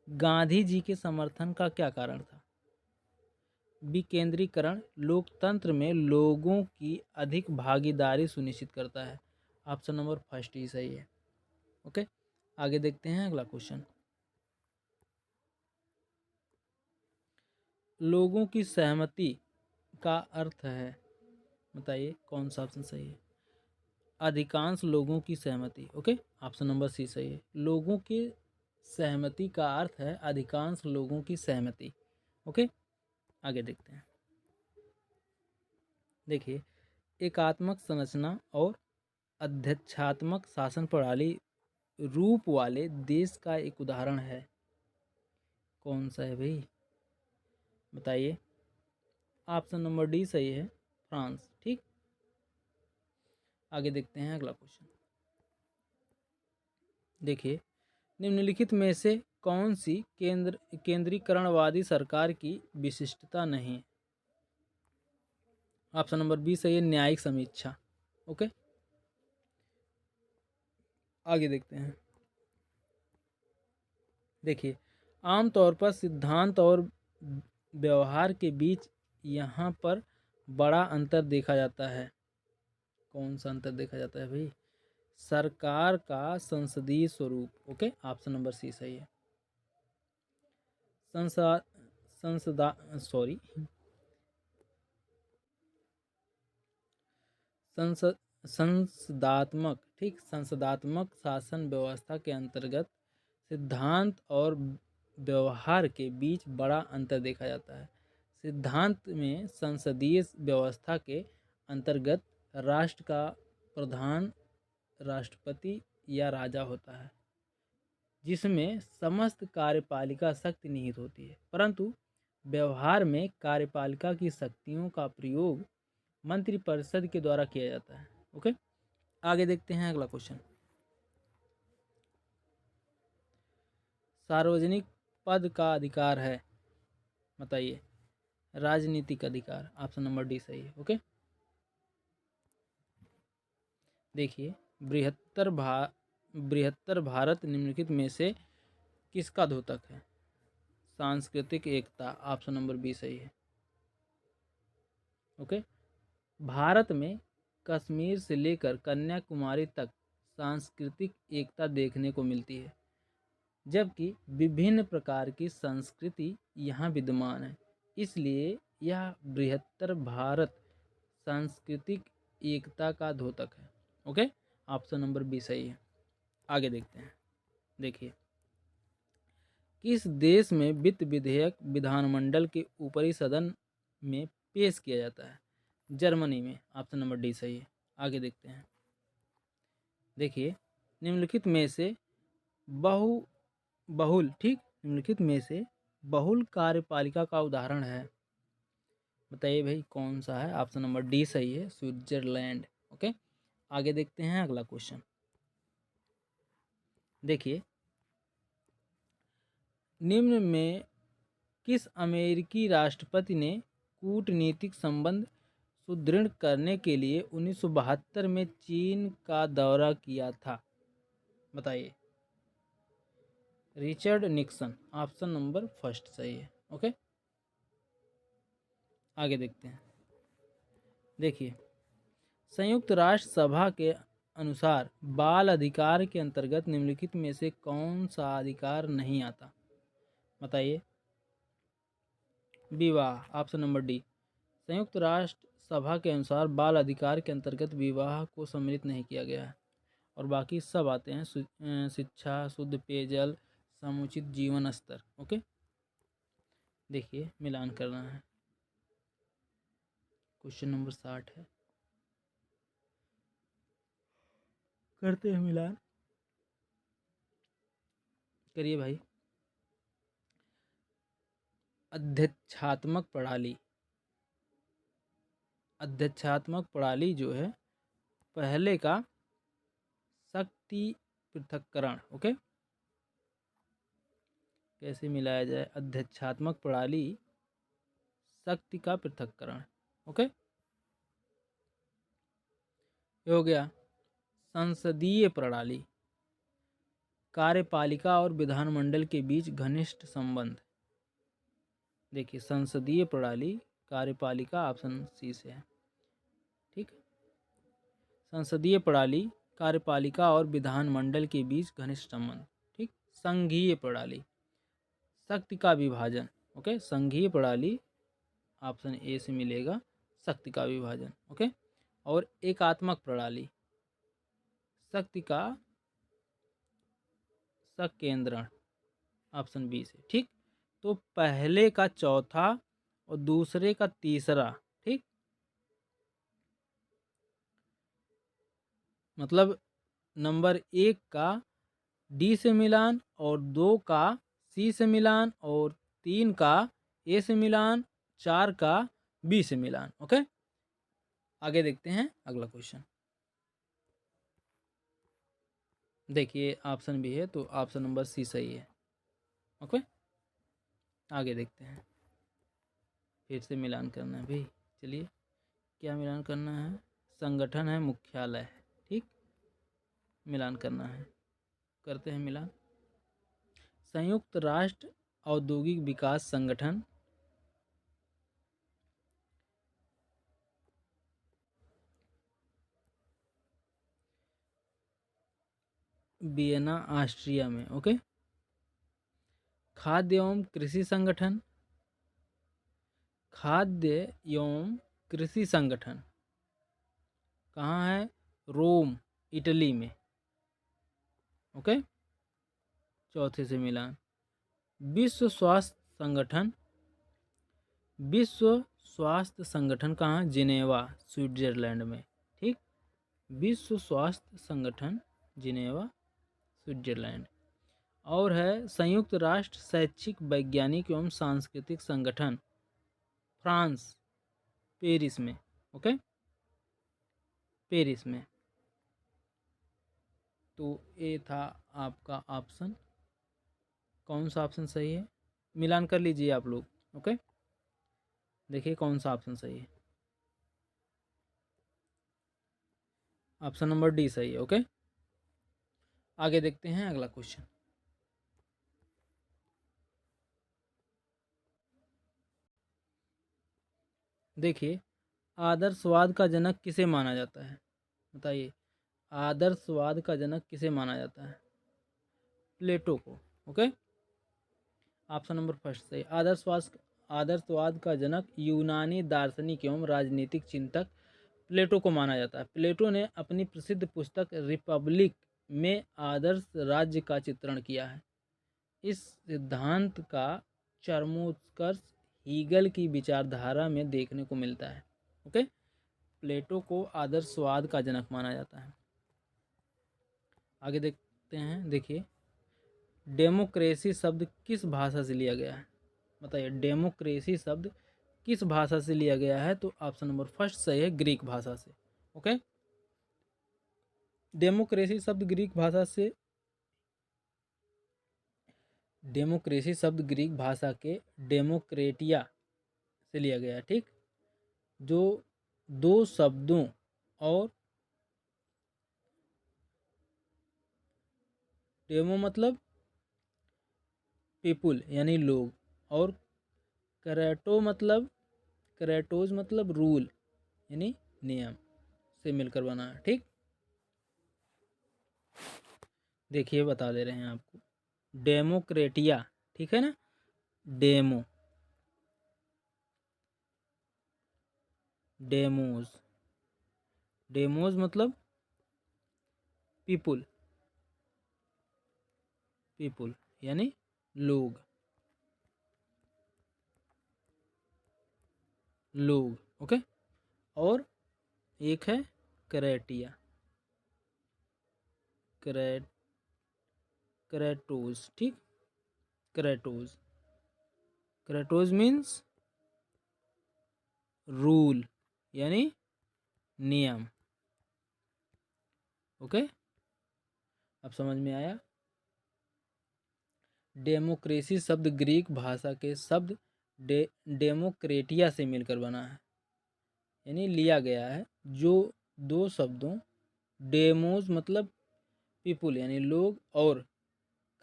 गांधी जी के समर्थन का क्या कारण था? विकेंद्रीकरण लोकतंत्र में लोगों की अधिक भागीदारी सुनिश्चित करता है। ऑप्शन नंबर फर्स्ट ही सही है। ओके, आगे देखते हैं अगला क्वेश्चन। लोगों की सहमति का अर्थ है, बताइए कौन सा ऑप्शन सही है। अधिकांश लोगों की सहमति, ओके, ऑप्शन नंबर सी सही है। लोगों की सहमति का अर्थ है अधिकांश लोगों की सहमति, ओके। आगे देखते हैं। देखिए, एकात्मक संरचना और अध्यक्षात्मक शासन प्रणाली रूप वाले देश का एक उदाहरण है। कौन सा है भाई, बताइए। ऑप्शन नंबर डी सही है, फ्रांस, ठीक। आगे देखते हैं अगला क्वेश्चन। देखिए, निम्नलिखित में से कौन सी केंद्रीकरणवादी सरकार की विशिष्टता नहीं है। ऑप्शन नंबर बी सही है, न्यायिक समीक्षा, ओके। आगे देखते हैं। देखिए, आमतौर पर सिद्धांत और व्यवहार के बीच यहाँ पर बड़ा अंतर देखा जाता है। कौन सा अंतर देखा जाता है भाई, सरकार का संसदीय स्वरूप, ओके। ऑप्शन नंबर सी सही है। संसद संसदा सॉरी संसद संसदात्मक, ठीक, संसदात्मक शासन व्यवस्था के अंतर्गत सिद्धांत और व्यवहार के बीच बड़ा अंतर देखा जाता है। सिद्धांत में संसदीय व्यवस्था के अंतर्गत राष्ट्र का प्रधान राष्ट्रपति या राजा होता है, जिसमें समस्त कार्यपालिका शक्ति निहित होती है, परंतु व्यवहार में कार्यपालिका की शक्तियों का प्रयोग मंत्रिपरिषद के द्वारा किया जाता है, ओके। आगे देखते हैं अगला क्वेश्चन। सार्वजनिक पद का अधिकार है, बताइए। राजनीतिक अधिकार, ऑप्शन नंबर डी सही है, ओके। देखिए, बृहत्तर भारत निम्नलिखित में से किसका द्योतक है। सांस्कृतिक एकता, ऑप्शन नंबर बी सही है, ओके। भारत में कश्मीर से लेकर कन्याकुमारी तक सांस्कृतिक एकता देखने को मिलती है, जबकि विभिन्न प्रकार की संस्कृति यहाँ विद्यमान है, इसलिए यह बृहत्तर भारत सांस्कृतिक एकता का द्योतक है, ओके। ऑप्शन नंबर बी सही है। आगे देखते हैं। देखिए, किस देश में वित्त विधेयक विधानमंडल के ऊपरी सदन में पेश किया जाता है। जर्मनी में, ऑप्शन नंबर डी सही है। आगे देखते हैं। देखिए, निम्नलिखित में से बहुल, ठीक, निम्नलिखित में से बहुल कार्यपालिका का उदाहरण है, बताइए भाई कौन सा है। ऑप्शन नंबर डी सही है, स्विट्जरलैंड, ओके। आगे देखते हैं अगला क्वेश्चन। देखिए, निम्न में किस अमेरिकी राष्ट्रपति ने कूटनीतिक संबंध सुदृढ़ करने के लिए 1972 में चीन का दौरा किया था, बताइए। Richard Nixon, option number first सही है, ओके। आगे देखते हैं। देखिए, संयुक्त राष्ट्र सभा के अनुसार बाल अधिकार के अंतर्गत निम्नलिखित में से कौन सा अधिकार नहीं आता, बताइए। विवाह, ऑप्शन नंबर डी। संयुक्त राष्ट्र सभा के अनुसार बाल अधिकार के अंतर्गत विवाह को सम्मिलित नहीं किया गया है, और बाकी सब आते हैं। शिक्षा, शुद्ध पेयजल, समुचित जीवन स्तर, ओके। देखिए, मिलान करना है। क्वेश्चन नंबर 60 है, करते हैं मिलान, करिए भाई। अध्यक्षात्मक प्रणाली, अध्यक्षात्मक प्रणाली जो है, पहले का शक्ति पृथक्करण, ओके। कैसे मिलाया जाए, अध्यक्षात्मक प्रणाली शक्ति का पृथक्करण, ओके। ये हो गया। संसदीय प्रणाली, कार्यपालिका और विधानमंडल के बीच घनिष्ठ संबंध। देखिए, संसदीय प्रणाली, कार्यपालिका, ऑप्शन सी से है, ठीक। संसदीय प्रणाली, कार्यपालिका और विधानमंडल के बीच घनिष्ठ संबंध, ठीक। संघीय प्रणाली, शक्ति का विभाजन, ओके। संघीय प्रणाली, ऑप्शन ए से मिलेगा शक्ति का विभाजन। ओके। और एकात्मक प्रणाली, शक्ति का संकेंद्रण, ऑप्शन बी से। ठीक। तो पहले का चौथा और दूसरे का तीसरा, ठीक, मतलब नंबर 1 का डी से मिलान और 2 का सी से मिलान और 3 का ए से मिलान, 4 का बी से मिलान। ओके। आगे देखते हैं अगला क्वेश्चन। देखिए ऑप्शन भी है तो ऑप्शन नंबर सी सही है। ओके। आगे देखते हैं। फिर से मिलान करना है भाई। चलिए, क्या मिलान करना है? संगठन है, मुख्यालय है। ठीक, मिलान करना है, करते हैं मिलान। संयुक्त राष्ट्र औद्योगिक विकास संगठन, वियना ऑस्ट्रिया में। ओके। खाद्य एवं कृषि संगठन, खाद्य एवं कृषि संगठन कहाँ है? रोम, इटली में। ओके। चौथे से मिलान। विश्व स्वास्थ्य संगठन, विश्व स्वास्थ्य संगठन कहाँ? जिनेवा, स्विट्जरलैंड में। ठीक, विश्व स्वास्थ्य संगठन जिनेवा, स्विट्जरलैंड। और है संयुक्त राष्ट्र शैक्षिक वैज्ञानिक एवं सांस्कृतिक संगठन, फ्रांस, पेरिस में। ओके, पेरिस में। तो ये था आपका ऑप्शन। कौन सा ऑप्शन सही है? मिलान कर लीजिए आप लोग। ओके, देखिए कौन सा ऑप्शन सही है। ऑप्शन नंबर डी सही है। ओके। आगे देखते हैं अगला क्वेश्चन। देखिए, आदर्शवाद का जनक किसे माना जाता है? बताइए, आदर्शवाद का जनक किसे माना जाता है? प्लेटो को। ओके, ऑप्शन नंबर फर्स्ट सही। आदर्शवाद का जनक यूनानी दार्शनिक एवं राजनीतिक चिंतक प्लेटो को माना जाता है। प्लेटो ने अपनी प्रसिद्ध पुस्तक रिपब्लिक में आदर्श राज्य का चित्रण किया है। इस सिद्धांत का चरमोत्कर्ष हीगल की विचारधारा में देखने को मिलता है। ओके, प्लेटो को आदर्शवाद का जनक माना जाता है। आगे देखते हैं। देखिए, डेमोक्रेसी शब्द किस भाषा से लिया गया है? बताइए, डेमोक्रेसी शब्द किस भाषा से लिया गया है? तो ऑप्शन नंबर फर्स्ट सही है, ग्रीक भाषा से। ओके, डेमोक्रेसी शब्द ग्रीक भाषा से, डेमोक्रेसी शब्द ग्रीक भाषा के डेमोक्रेटिया से लिया गया है। ठीक, जो दो शब्दों और डेमो मतलब पीपुल यानी लोग, और करैटोज मतलब रूल यानी नियम से मिलकर बना है। ठीक, देखिए बता दे रहे हैं आपको, डेमोक्रेटिया, ठीक है ना, डेमो, डेमोज, डेमोज मतलब पीपुल, पीपुल यानी लोग, लोग। ओके, और एक है करैटिया, करैट करैटोज। ठीक, करैटोज, करैटोज मीन्स रूल यानी नियम। ओके, अब समझ में आया? डेमोक्रेसी शब्द ग्रीक भाषा के शब्द डेमोक्रेटिया से मिलकर बना है, यानी लिया गया है। जो दो शब्दों डेमोज मतलब पीपुल यानी लोग और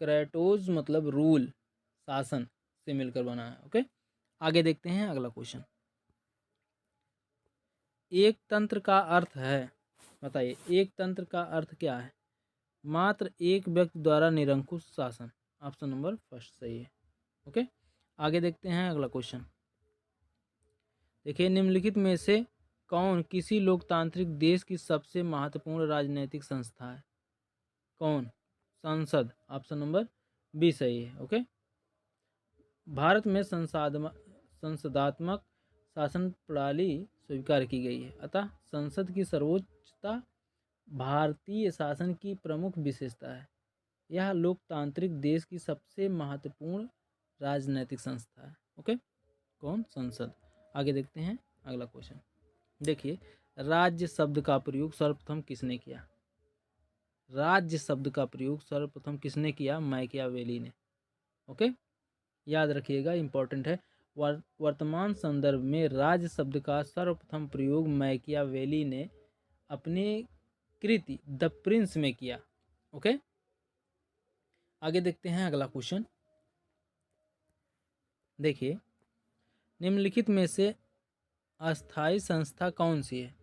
क्रेटोज मतलब रूल, शासन से मिलकर बना है। ओके, आगे देखते हैं अगला क्वेश्चन। एक तंत्र का अर्थ है, बताइए, एक तंत्र का अर्थ क्या है? मात्र एक व्यक्ति द्वारा निरंकुश शासन, ऑप्शन नंबर फर्स्ट सही है। ओके, आगे देखते हैं अगला क्वेश्चन। देखिए, निम्नलिखित में से कौन किसी लोकतांत्रिक देश की सबसे महत्वपूर्ण राजनीतिक संस्था है? कौन? संसद। ऑप्शन नंबर बी सही है। ओके। भारत में संसदात्मक शासन प्रणाली स्वीकार की गई है, अतः संसद की सर्वोच्चता भारतीय शासन की प्रमुख विशेषता है। यह लोकतांत्रिक देश की सबसे महत्वपूर्ण राजनैतिक संस्था है। ओके। कौन? संसद। आगे देखते हैं अगला क्वेश्चन। देखिए, राज्य शब्द का प्रयोग सर्वप्रथम किसने किया? राज्य शब्द का प्रयोग सर्वप्रथम किसने किया? मैकियावेली ने। ओके, याद रखिएगा, इंपॉर्टेंट है। वर्तमान संदर्भ में राज्य शब्द का सर्वप्रथम प्रयोग मैकियावेली ने अपनी कृति द प्रिंस में किया। ओके, आगे देखते हैं अगला क्वेश्चन। देखिए, निम्नलिखित में से अस्थाई संस्था कौन सी है?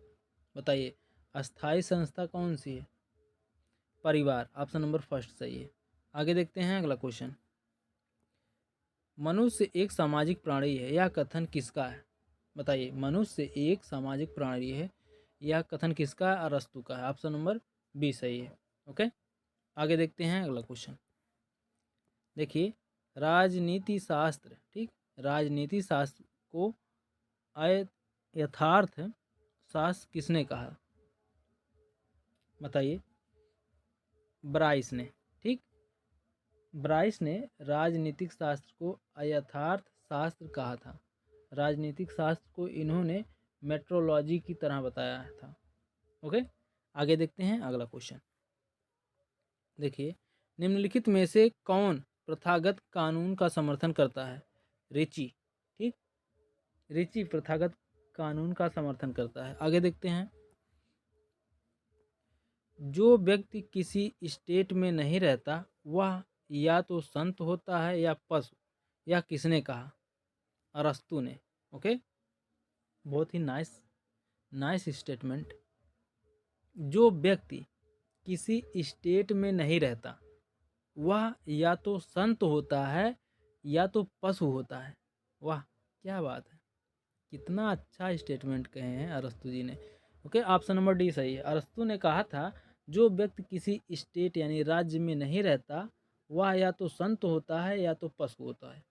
बताइए, अस्थाई संस्था कौन सी है? परिवार। ऑप्शन नंबर फर्स्ट सही है। आगे देखते हैं अगला क्वेश्चन। मनुष्य एक सामाजिक प्राणी है, यह कथन किसका है? बताइए, मनुष्य एक सामाजिक प्राणी है, यह कथन किसका है? अरस्तु का है। ऑप्शन नंबर बी सही है। ओके, आगे देखते हैं अगला क्वेश्चन। देखिए, राजनीति शास्त्र, ठीक, राजनीति शास्त्र को यथार्थ शास्त्र किसने कहा? बताइए। ब्राइस ने। ठीक, ब्राइस ने राजनीतिक शास्त्र को अयथार्थ शास्त्र कहा था। राजनीतिक शास्त्र को इन्होंने मेट्रोलॉजी की तरह बताया था। ओके, आगे देखते हैं अगला क्वेश्चन। देखिए, निम्नलिखित में से कौन प्रथागत कानून का समर्थन करता है? रिची। ठीक, रिची प्रथागत कानून का समर्थन करता है। आगे देखते हैं। जो व्यक्ति किसी स्टेट में नहीं रहता वह या तो संत होता है या पशु। यह किसने कहा? अरस्तु ने। ओके, बहुत ही नाइस स्टेटमेंट। जो व्यक्ति किसी स्टेट में नहीं रहता वह या तो संत होता है या तो पशु होता है। वाह, क्या बात है, कितना अच्छा स्टेटमेंट कहे हैं अरस्तु जी ने। ओके, ऑप्शन नंबर डी सही है। अरस्तु ने कहा था जो व्यक्ति किसी स्टेट यानी राज्य में नहीं रहता वह या तो संत होता है या तो पशु होता है।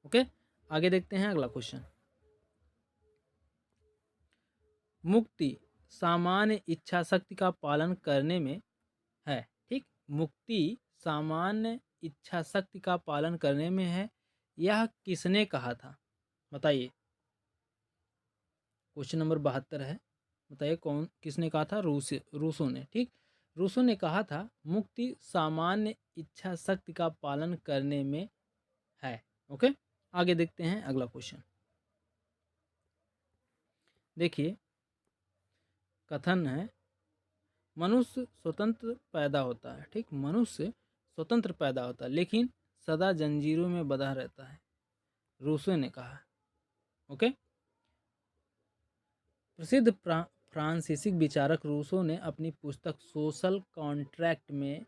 ओके, आगे देखते हैं अगला क्वेश्चन। मुक्ति सामान्य इच्छा शक्ति का पालन करने में है। ठीक, मुक्ति सामान्य इच्छा शक्ति का पालन करने में है, यह किसने कहा था? बताइए। क्वेश्चन नंबर 72 है। बताइए कौन किसने कहा था? रूसो ने। ठीक, रूसो ने कहा था मुक्ति सामान्य इच्छा शक्ति का पालन करने में है। ओके, आगे देखते हैं अगला क्वेश्चन। देखिए, कथन है मनुष्य स्वतंत्र पैदा होता है। ठीक, मनुष्य स्वतंत्र पैदा होता है लेकिन सदा जंजीरों में बंधा रहता है। रूसो ने कहा। ओके, प्रसिद्ध फ्रांसीसी विचारक रूसो ने अपनी पुस्तक सोशल कॉन्ट्रैक्ट में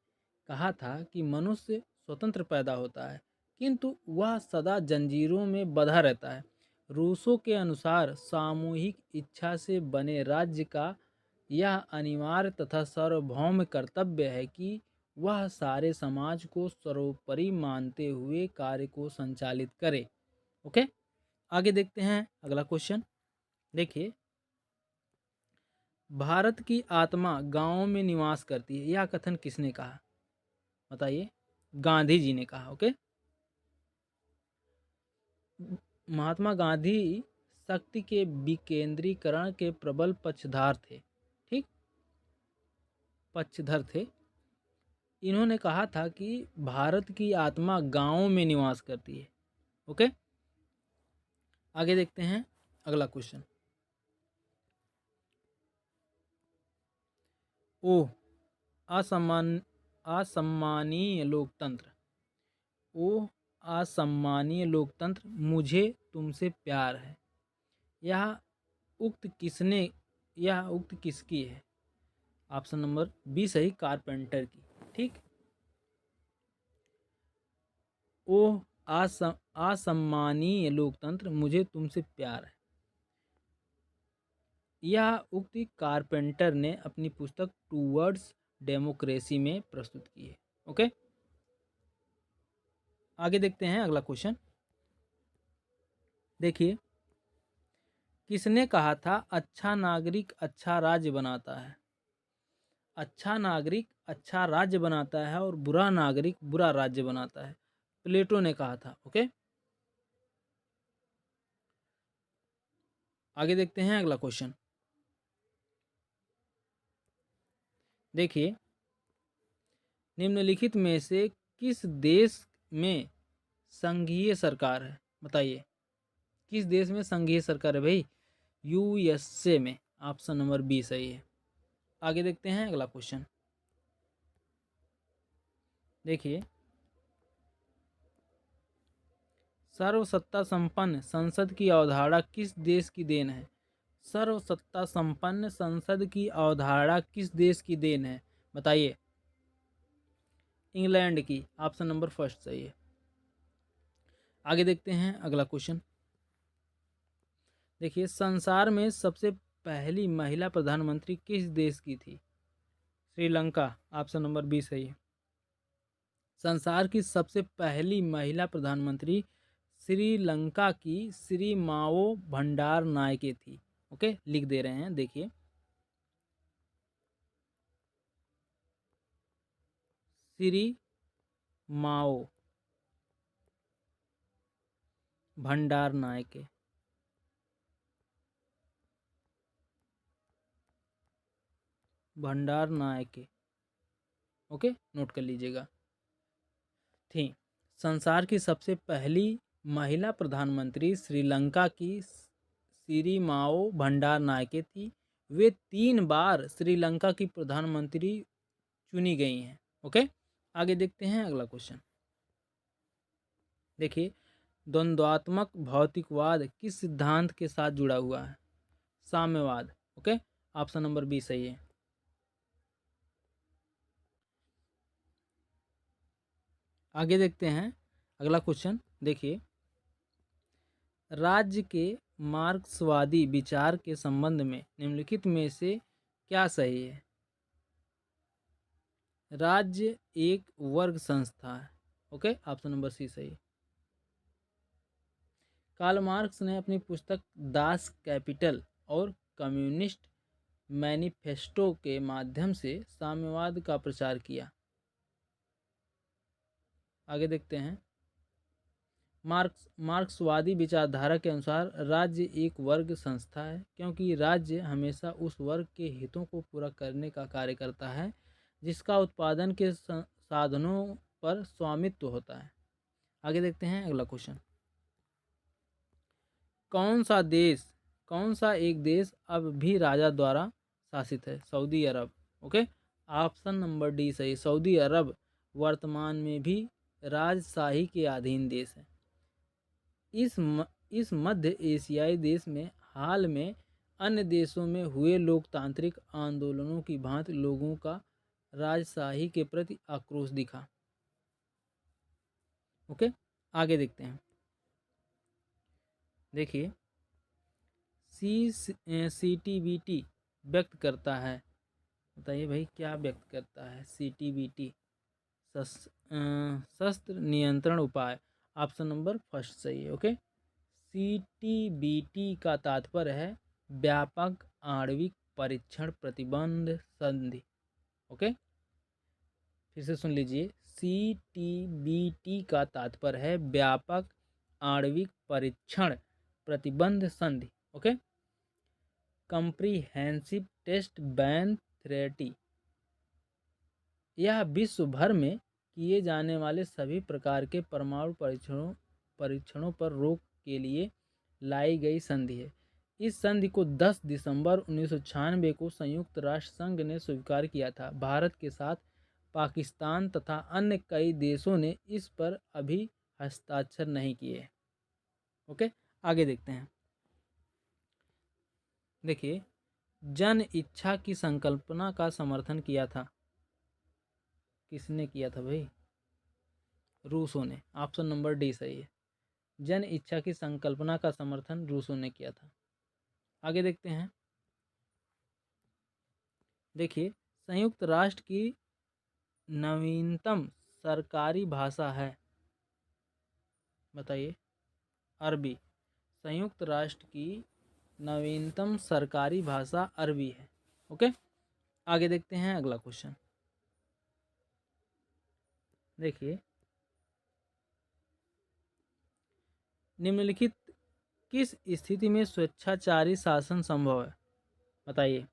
कहा था कि मनुष्य स्वतंत्र पैदा होता है किंतु वह सदा जंजीरों में बंधा रहता है। रूसो के अनुसार सामूहिक इच्छा से बने राज्य का यह अनिवार्य तथा सार्वभौम कर्तव्य है कि वह सारे समाज को सर्वोपरि मानते हुए कार्य को संचालित करे। ओके, आगे देखते हैं अगला क्वेश्चन। देखिए, भारत की आत्मा गांवों में निवास करती है, यह कथन किसने कहा? बताइए। गांधी जी ने कहा। ओके, महात्मा गांधी शक्ति के विकेंद्रीकरण के प्रबल पक्षधर थे। ठीक, पक्षधर थे। इन्होंने कहा था कि भारत की आत्मा गांवों में निवास करती है। ओके, आगे देखते हैं अगला क्वेश्चन। ओह असम्मानीय लोकतंत्र, ओह असम्मानीय लोकतंत्र, मुझे तुमसे प्यार है, यह यह उक्त किसकी है? ऑप्शन नंबर बी सही, कारपेंटर की। ठीक, ओह असम्मानीय लोकतंत्र, मुझे तुमसे प्यार है, यह उक्ति कारपेंटर ने अपनी पुस्तक टूवर्ड्स डेमोक्रेसी में प्रस्तुत की है। ओके, आगे देखते हैं अगला क्वेश्चन। देखिए, किसने कहा था अच्छा नागरिक अच्छा राज्य बनाता है? अच्छा नागरिक अच्छा राज्य बनाता है और बुरा नागरिक बुरा राज्य बनाता है, प्लेटो ने कहा था। ओके, आगे देखते हैं अगला क्वेश्चन। देखिए, निम्नलिखित में से किस देश में संघीय सरकार है? बताइए, किस देश में संघीय सरकार है भाई? यूएसए में। ऑप्शन नंबर बी सही है। आगे देखते हैं अगला क्वेश्चन। देखिए, सर्वसत्ता संपन्न संसद की अवधारणा किस देश की देन है? सर्वसत्ता संपन्न संसद की अवधारणा किस देश की देन है? बताइए। इंग्लैंड की। ऑप्शन नंबर फर्स्ट सही है। आगे देखते हैं अगला क्वेश्चन। देखिए, संसार में सबसे पहली महिला प्रधानमंत्री किस देश की थी? श्रीलंका। ऑप्शन नंबर बी सही है। संसार की सबसे पहली महिला प्रधानमंत्री श्रीलंका की श्री माओ भंडार नायके थी। ओके, लिख दे रहे हैं, देखिए। श्री माओ भंडार नायके। भंडार नायके। ओके, नोट कर लीजिएगा। थी। संसार की सबसे पहली महिला प्रधानमंत्री श्रीलंका की श्री माओ भंडार नायके थी। वे 3 बार श्रीलंका की प्रधानमंत्री चुनी गई हैं। ओके, आगे देखते हैं अगला क्वेश्चन। देखिए, द्वंद्वात्मक भौतिकवाद किस सिद्धांत के साथ जुड़ा हुआ है? साम्यवाद। ओके, ऑप्शन नंबर बी सही है। आगे देखते हैं अगला क्वेश्चन। देखिए, राज्य के मार्क्सवादी विचार के संबंध में निम्नलिखित में से क्या सही है? राज्य एक वर्ग संस्था है। ओके, ऑप्शन नंबर सी सही है। कार्ल मार्क्स ने अपनी पुस्तक दास कैपिटल और कम्युनिस्ट मैनिफेस्टो के माध्यम से साम्यवाद का प्रचार किया। आगे देखते हैं। मार्क्सवादी विचारधारा के अनुसार राज्य एक वर्ग संस्था है, क्योंकि राज्य हमेशा उस वर्ग के हितों को पूरा करने का कार्य करता है जिसका उत्पादन के साधनों पर स्वामित्व होता है। आगे देखते हैं अगला क्वेश्चन। कौन सा एक देश अब भी राजा द्वारा शासित है? सऊदी अरब। ओके, ऑप्शन नंबर डी सही। सऊदी अरब वर्तमान में भी राजशाही के अधीन देश है। इस मध्य एशियाई देश में हाल में अन्य देशों में हुए लोकतांत्रिक आंदोलनों की भांति लोगों का राजशाही के प्रति आक्रोश दिखा। ओके, आगे देखते हैं। देखिए, CTBT व्यक्त करता है। बताइए भाई, क्या व्यक्त करता है CTBT? शस्त्र नियंत्रण उपाय। ऑप्शन नंबर फर्स्ट सही है। ओके, CTBT का तात्पर्य है व्यापक आणविक परीक्षण प्रतिबंध संधि। ओके, फिर से सुन लीजिए। CTBT का तात्पर्य है व्यापक आणविक परीक्षण प्रतिबंध संधि। Okay, comprehensive test ban treaty. यह विश्व भर में किए जाने वाले सभी प्रकार के परमाणु परीक्षणों पर रोक के लिए लाई गई संधि है। इस संधि को 10 दिसंबर 1996 को संयुक्त राष्ट्र संघ ने स्वीकार किया था। भारत के साथ पाकिस्तान तथा अन्य कई देशों ने इस पर अभी हस्ताक्षर नहीं किए। ओके, आगे देखते हैं। देखिए, जन इच्छा की संकल्पना का समर्थन किया था। किसने किया था भाई? रूसों ने। ऑप्शन नंबर डी सही है। जन इच्छा की संकल्पना का समर्थन रूसों ने किया था। आगे देखते हैं। देखिए, संयुक्त राष्ट्र की नवीनतम सरकारी भाषा है, बताइए। अरबी। संयुक्त राष्ट्र की नवीनतम सरकारी भाषा अरबी है। ओके, आगे देखते हैं अगला क्वेश्चन। देखिए, निम्नलिखित किस स्थिति में स्वेच्छाचारी शासन संभव है, बताइए।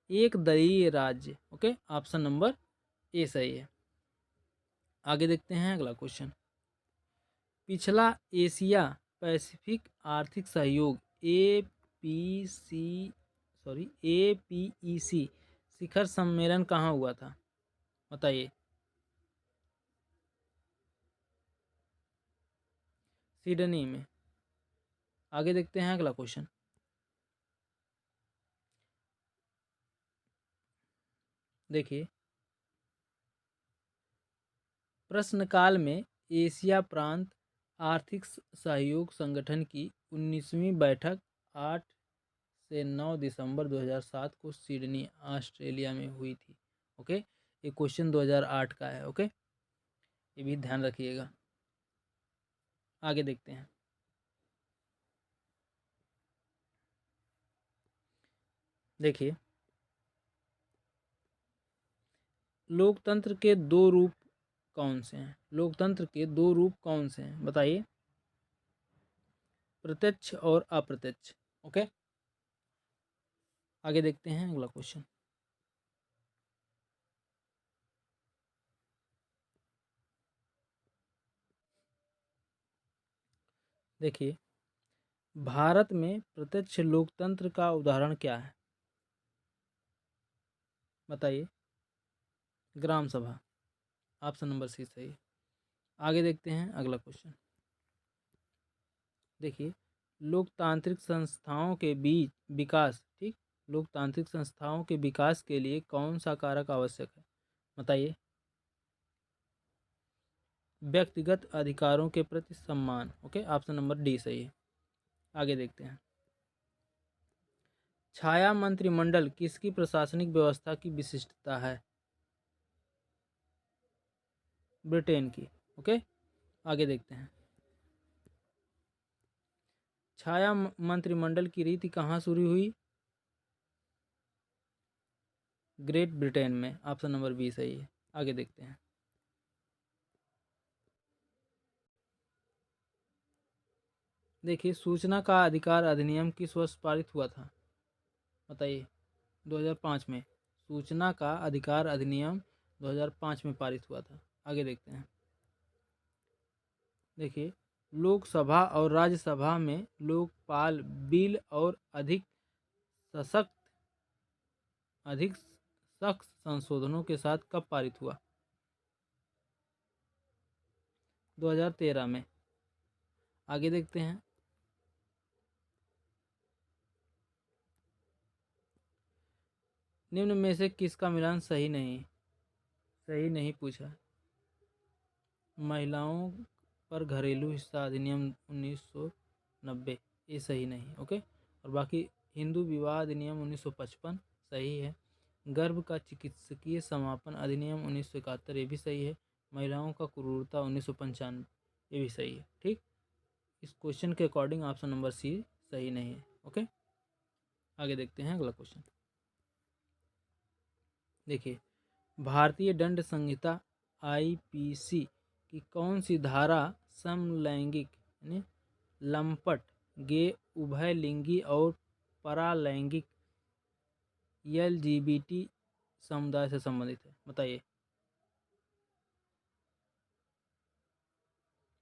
एक दलीय राज्य। ओके, ऑप्शन नंबर ए सही है। आगे देखते हैं अगला क्वेश्चन। पिछला एशिया पैसिफिक आर्थिक सहयोग APEC शिखर सम्मेलन कहाँ हुआ था, बताइए। सिडनी में। आगे देखते हैं अगला क्वेश्चन। देखिए, प्रश्नकाल में एशिया प्रांत आर्थिक सहयोग संगठन की 19वीं बैठक 8 से 9 दिसंबर 2007 को सिडनी ऑस्ट्रेलिया में हुई थी। ओके, ये क्वेश्चन 2008 का है। ओके, ये भी ध्यान रखिएगा। आगे देखते हैं। देखिए, लोकतंत्र के दो रूप कौन से हैं, लोकतंत्र के दो रूप कौन से हैं, बताइए। प्रत्यक्ष और अप्रत्यक्ष। ओके, आगे देखते हैं अगला क्वेश्चन। देखिए, भारत में प्रत्यक्ष लोकतंत्र का उदाहरण क्या है, बताइए। ग्राम सभा, ऑप्शन नंबर सी सही है। आगे देखते हैं अगला क्वेश्चन। देखिए, लोकतांत्रिक संस्थाओं के बीच विकास, ठीक, लोकतांत्रिक संस्थाओं के विकास के लिए कौन सा कारक आवश्यक है, बताइए। व्यक्तिगत अधिकारों के प्रति सम्मान। ओके, ऑप्शन नंबर डी सही है। आगे देखते हैं। छाया मंत्रिमंडल किसकी प्रशासनिक व्यवस्था की विशिष्टता है, ब्रिटेन की। ओके, आगे देखते हैं। छाया मंत्रिमंडल की रीति कहाँ शुरू हुई, ग्रेट ब्रिटेन में। ऑप्शन नंबर बी सही है। आगे देखते हैं। देखिए, सूचना का अधिकार अधिनियम किस वर्ष पारित हुआ था, बताइए। 2005 में। सूचना का अधिकार अधिनियम 2005 में पारित हुआ था। आगे देखते हैं। देखिए, लोकसभा और राज्यसभा में लोकपाल बिल और सशक्त अधिक सख्त संशोधनों के साथ कब पारित हुआ, 2013 में। आगे देखते हैं। निम्न में से किसका मिलान सही नहीं पूछा। महिलाओं पर घरेलू हिस्सा अधिनियम 1990, ये सही नहीं। ओके, और बाकी हिंदू विवाह अधिनियम 1955 सही है। गर्भ का चिकित्सकीय समापन अधिनियम 1971, ये भी सही है। महिलाओं का क्रूरता 1995, ये भी सही है। ठीक, इस क्वेश्चन के अकॉर्डिंग ऑप्शन नंबर सी सही नहीं है। ओके, आगे देखते हैं अगला क्वेश्चन। देखिए, भारतीय दंड संहिता IPC की कौन सी धारा समलैंगिक यानी लंपट, गे, उभयलिंगी और परालैंगिक LGBT समुदाय से संबंधित है, बताइए।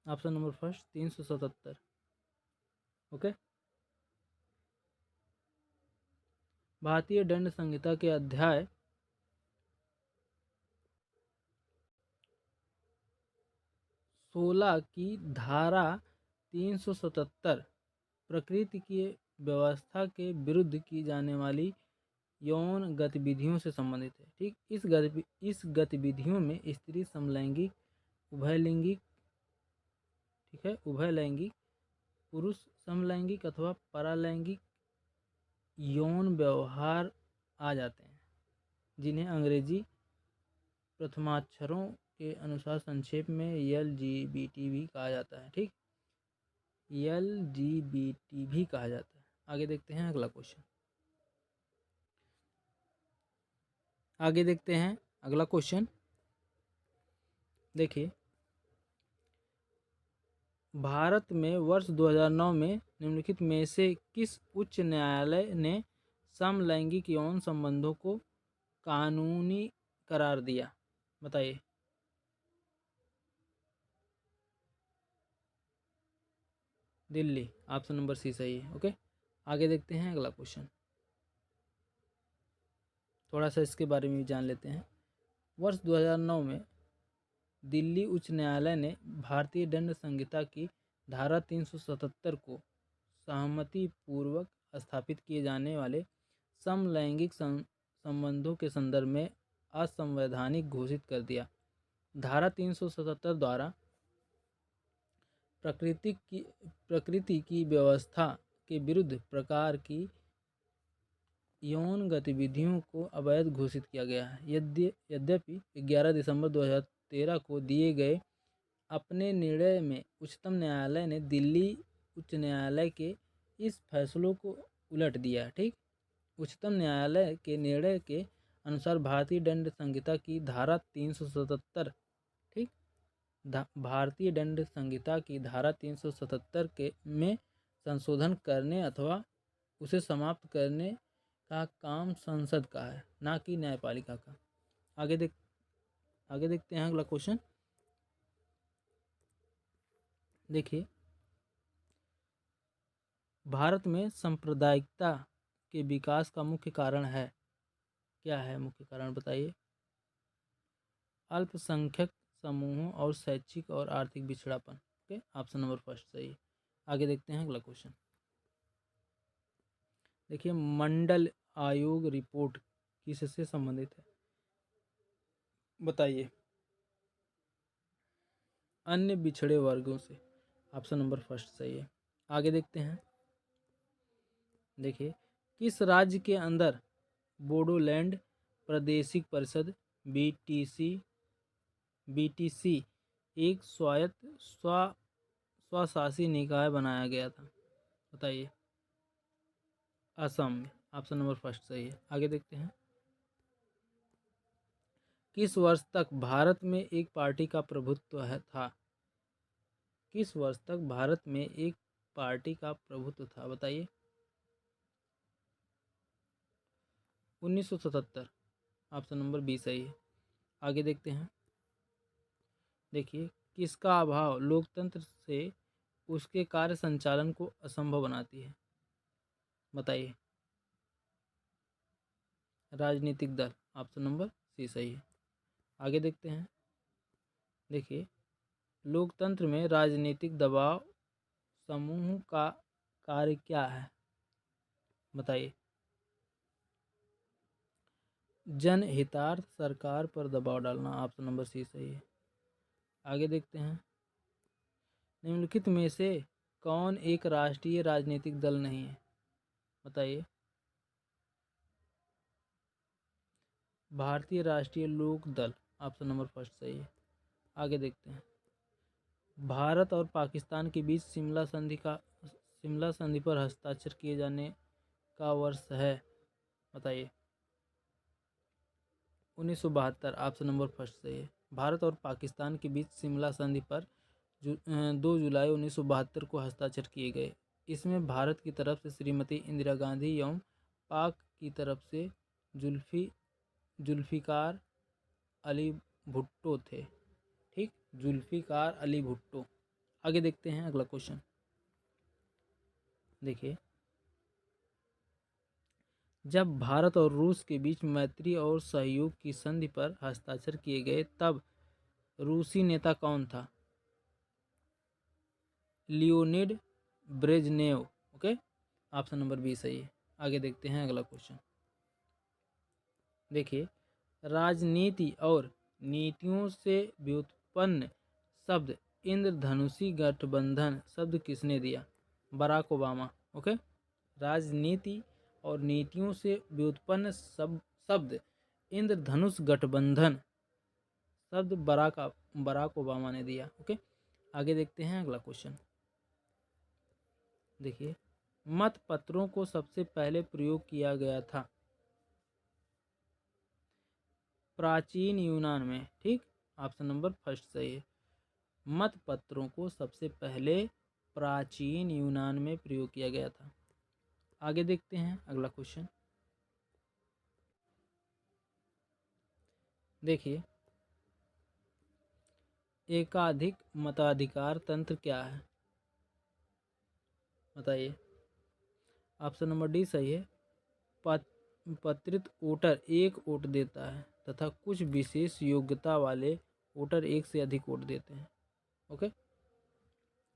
Option number first 377। ओके, भारतीय दंड संहिता के अध्याय 16 की धारा 377 प्रकृति की व्यवस्था के विरुद्ध की जाने वाली यौन गतिविधियों से संबंधित है। ठीक, इस गतिविधियों में स्त्री समलैंगिक, उभयलिंगिक, ठीक है, उभयलैंगिक, पुरुष समलैंगिक अथवा परालैंगिक यौन व्यवहार आ जाते हैं। जिन्हें अंग्रेजी प्रथमाक्षरों के अनुसार संक्षेप में LGBT भी कहा जाता है। ठीक, LGBT भी कहा जाता है। आगे देखते हैं अगला क्वेश्चन। आगे देखते हैं अगला क्वेश्चन। देखिए, भारत में वर्ष 2009 में निम्नलिखित में से किस उच्च न्यायालय ने समलैंगिक यौन संबंधों को कानूनी करार दिया? बताइए। दिल्ली, ऑप्शन नंबर सी सही है। ओके, आगे देखते हैं अगला क्वेश्चन। थोड़ा सा इसके बारे में भी जान लेते हैं। वर्ष 2009 में दिल्ली उच्च न्यायालय ने भारतीय दंड संहिता की धारा 377 को सहमति पूर्वक स्थापित किए जाने वाले समलैंगिक संबंधों के संदर्भ में असंवैधानिक घोषित कर दिया। धारा 377 द्वारा प्रकृति की व्यवस्था के विरुद्ध प्रकार की यौन गतिविधियों को अवैध घोषित किया गया है। यद्यपि 11 दिसंबर 2013 को दिए गए अपने निर्णय में उच्चतम न्यायालय ने दिल्ली उच्च न्यायालय के इस फैसलों को उलट दिया। ठीक, उच्चतम न्यायालय के निर्णय के अनुसार भारतीय दंड संहिता की धारा 377 ठीक, भारतीय दंड संहिता की धारा 377 के में संशोधन करने अथवा उसे समाप्त करने का काम संसद का है, ना कि न्यायपालिका का। आगे देखते हैं अगला क्वेश्चन। देखिए, भारत में सांप्रदायिकता के विकास का मुख्य कारण है, क्या है मुख्य कारण बताइए? अल्पसंख्यक समूहों और शैक्षिक और आर्थिक पिछड़ापन। ओके, ऑप्शन नंबर फर्स्ट सही है। आगे देखते हैं अगला क्वेश्चन। देखिए, मंडल आयोग रिपोर्ट किससे संबंधित है? बताइए। अन्य बिछड़े वर्गों से। ऑप्शन नंबर फर्स्ट सही है। आगे देखते हैं। देखिए, किस राज्य के अंदर बोडोलैंड प्रादेशिक परिषद बीटीसी एक स्वायत्त स्वशासी निकाय बनाया गया था? बताइए। असम में। ऑप्शन नंबर फर्स्ट सही है। आगे देखते हैं। किस वर्ष तक भारत में एक पार्टी का प्रभुत्व था? किस वर्ष तक भारत में एक पार्टी का प्रभुत्व था? बताइए। 1977। ऑप्शन नंबर बी सही है। आगे देखते हैं। देखिए, किसका अभाव लोकतंत्र से उसके कार्य संचालन को असंभव बनाती है? बताइए। राजनीतिक दल। ऑप्शन नंबर सी सही है। आगे देखते हैं। देखिए, लोकतंत्र में राजनीतिक दबाव समूह का कार्य क्या है? बताइए। जनहितार्थ सरकार पर दबाव डालना। ऑप्शन नंबर सी सही है। आगे देखते हैं। निम्नलिखित में से कौन एक राष्ट्रीय राजनीतिक दल नहीं है? बताइए। भारतीय राष्ट्रीय लोक दल। ऑप्शन नंबर फर्स्ट सही है। आगे देखते हैं। भारत और पाकिस्तान के बीच शिमला संधि पर हस्ताक्षर किए जाने का वर्ष है? बताइए। 1972। ऑप्शन नंबर फर्स्ट सही है। भारत और पाकिस्तान के बीच शिमला संधि पर 2 जुलाई 1972 को हस्ताक्षर किए गए। इसमें भारत की तरफ से श्रीमती इंदिरा गांधी एवं पाक की तरफ से जुल्फिकार अली भुट्टो थे। ठीक, जुल्फिकार अली भुट्टो। आगे देखते हैं अगला क्वेश्चन। देखिए, जब भारत और रूस के बीच मैत्री और सहयोग की संधि पर हस्ताक्षर किए गए तब रूसी नेता कौन था? Leonid Brezhnev. Okay, option number B सही है। आगे देखते हैं अगला क्वेश्चन। देखिए, राजनीति और नीतियों से व्युत्पन्न शब्द इंद्रधनुषी गठबंधन शब्द किसने दिया? Barack Obama. ओके, राजनीति और नीतियों से व्युत्पन्न शब्द इंद्रधनुष गठबंधन शब्द बराक ओबामा ने दिया। ओके, आगे देखते हैं अगला क्वेश्चन। देखिए, मत पत्रों को सबसे पहले प्रयोग किया गया था प्राचीन यूनान में। ठीक, ऑप्शन नंबर फर्स्ट सही है। मत पत्रों को सबसे पहले प्राचीन यूनान में प्रयोग किया गया था। आगे देखते हैं अगला क्वेश्चन। देखिए, एकाधिक मताधिकार तंत्र क्या है, बताइए। ऑप्शन नंबर डी सही है। पत्रित वोटर एक वोट देता है तथा कुछ विशेष योग्यता वाले वोटर एक से अधिक वोट देते हैं। ओके,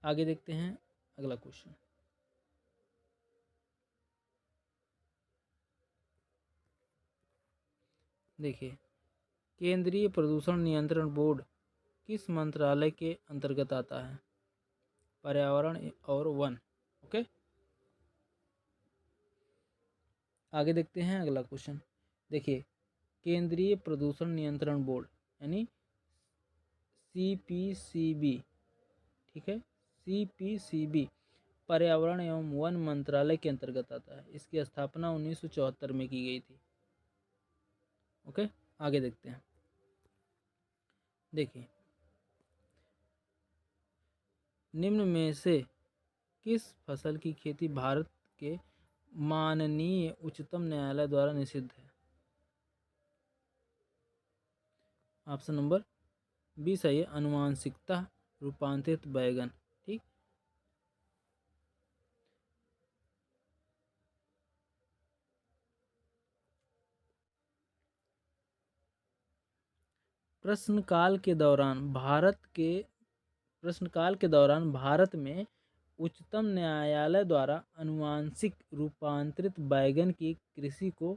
आगे देखते हैं अगला क्वेश्चन। देखिए, केंद्रीय प्रदूषण नियंत्रण बोर्ड किस मंत्रालय के अंतर्गत आता है? पर्यावरण और वन। ओके, आगे देखते हैं अगला क्वेश्चन। देखिए, केंद्रीय प्रदूषण नियंत्रण बोर्ड यानी CPCB, ठीक है, CPCB पर्यावरण एवं वन मंत्रालय के अंतर्गत आता है। इसकी स्थापना 1974 में की गई थी। ओके, आगे देखते हैं। देखिए, निम्न में से किस फसल की खेती भारत के माननीय उच्चतम न्यायालय द्वारा निषिद्ध है? ऑप्शन नंबर बी सही है, अनुवांशिकता रूपांतरित बैगन। ठीक, प्रश्नकाल के दौरान भारत में उच्चतम न्यायालय द्वारा अनुवांशिक रूपांतरित बैगन की कृषि को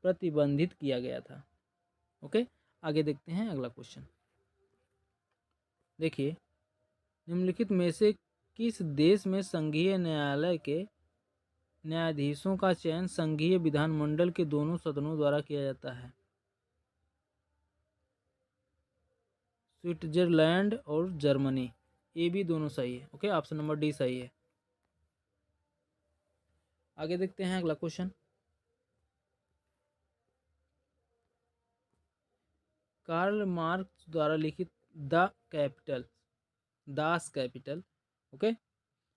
प्रतिबंधित किया गया था। ओके, आगे देखते हैं अगला क्वेश्चन। देखिए, निम्नलिखित में से किस देश में संघीय न्यायालय के न्यायाधीशों का चयन संघीय विधानमंडल के दोनों सदनों द्वारा किया जाता है? स्विट्जरलैंड और जर्मनी, ये भी दोनों सही है। ओके, ऑप्शन नंबर डी सही है। आगे देखते हैं अगला क्वेश्चन। कार्ल मार्क्स द्वारा लिखित Das Kapital. Okay,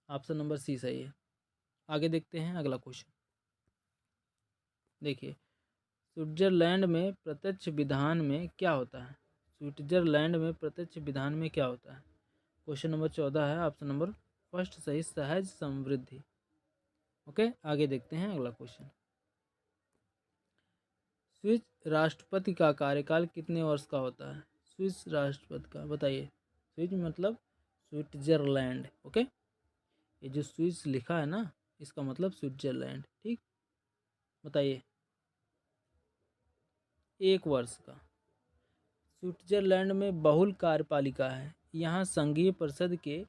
option number C सही है। आगे देखते हैं अगला क्वेश्चन। देखिए, स्विट्जरलैंड में प्रत्यक्ष विधान में क्या होता है? स्विट्जरलैंड में प्रत्यक्ष विधान में क्या होता है? क्वेश्चन नंबर 14 है, ऑप्शन नंबर फर्स्ट सही, सहज समृद्धि। ओके, आगे देखते हैं अगला क्वेश्चन। स्विस राष्ट्रपति का कार्यकाल कितने वर्ष का होता है? स्विस राष्ट्रपति का, बताइए। स्विस मतलब स्विट्जरलैंड। ओके, ये जो स्विस लिखा है ना, इसका मतलब स्विट्जरलैंड। ठीक, बताइए। 1 वर्ष का। स्विट्जरलैंड में बहुल कार्यपालिका है। यहाँ संघीय परिषद के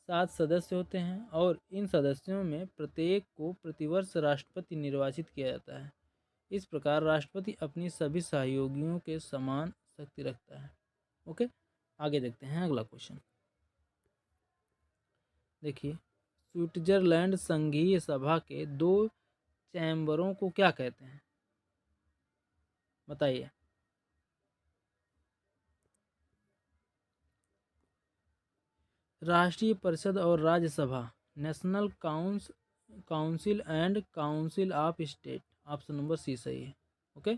7 सदस्य होते हैं और इन सदस्यों में प्रत्येक को प्रतिवर्ष राष्ट्रपति निर्वाचित किया जाता है। इस प्रकार राष्ट्रपति अपनी सभी सहयोगियों के समान शक्ति रखता है। ओके, आगे देखते हैं अगला क्वेश्चन। देखिए, स्विट्जरलैंड संघीय सभा के 2 चैम्बरों को क्या कहते हैं? बताइए। राष्ट्रीय परिषद और Rajya Sabha, national council and council of state. Option number C सही है। ओके,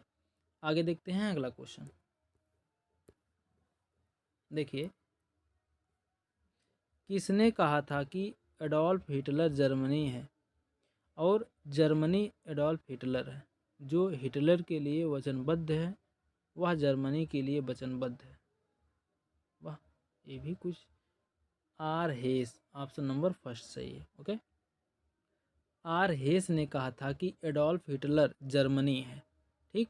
आगे देखते हैं अगला क्वेश्चन। देखिए, किसने कहा था कि एडोल्फ हिटलर जर्मनी है और जर्मनी एडोल्फ हिटलर है? जो हिटलर के लिए वचनबद्ध है वह जर्मनी के लिए वचनबद्ध है। वाह, ये भी कुछ। आर हेस, ऑप्शन नंबर फर्स्ट सही है। ओके, आर हेस ने कहा था कि एडोल्फ हिटलर जर्मनी है। ठीक,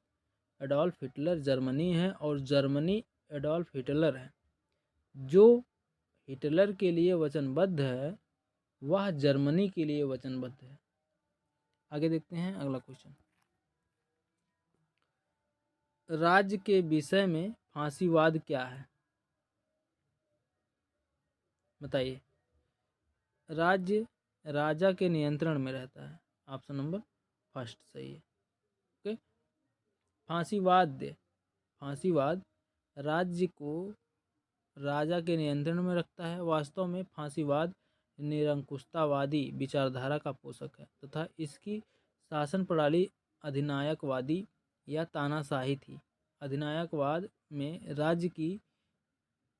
एडोल्फ हिटलर जर्मनी है और जर्मनी एडोल्फ हिटलर है। जो हिटलर के लिए वचनबद्ध है वह जर्मनी के लिए वचनबद्ध है। आगे देखते हैं अगला क्वेश्चन। राज्य के विषय में फांसीवाद क्या है? बताइए। राज्य राजा के नियंत्रण में रहता है। ऑप्शन नंबर फर्स्ट सही है। ओके। फांसीवाद राज्य को राजा के नियंत्रण में रखता है। वास्तव में फांसीवाद निरंकुशतावादी विचारधारा का पोषक है तथा इसकी शासन प्रणाली अधिनायकवादी या तानाशाही थी। अधिनायकवाद में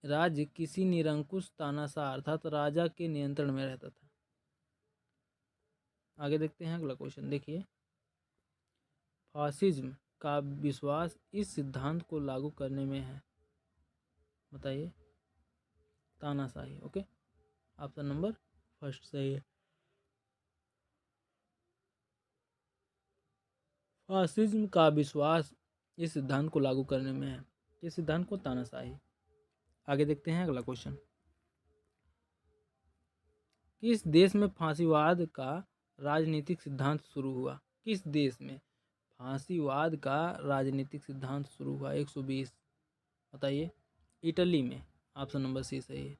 राज्य किसी निरंकुश तानाशाह अर्थात राजा के नियंत्रण में रहता था। आगे देखते हैं अगला क्वेश्चन। देखिए, फासिज्म का विश्वास इस सिद्धांत को लागू करने में है। बताइए। तानाशाही। ओके, ऑप्शन नंबर फर्स्ट सही है। फासिज्म का विश्वास इस सिद्धांत को लागू करने में है। इस सिद्धांत को तानाशाही। आगे देखते हैं अगला क्वेश्चन। किस देश में फांसीवाद का राजनीतिक सिद्धांत शुरू हुआ? किस देश में फांसीवाद का राजनीतिक सिद्धांत शुरू हुआ? 120। बताइए। इटली में। ऑप्शन नंबर सी सही है।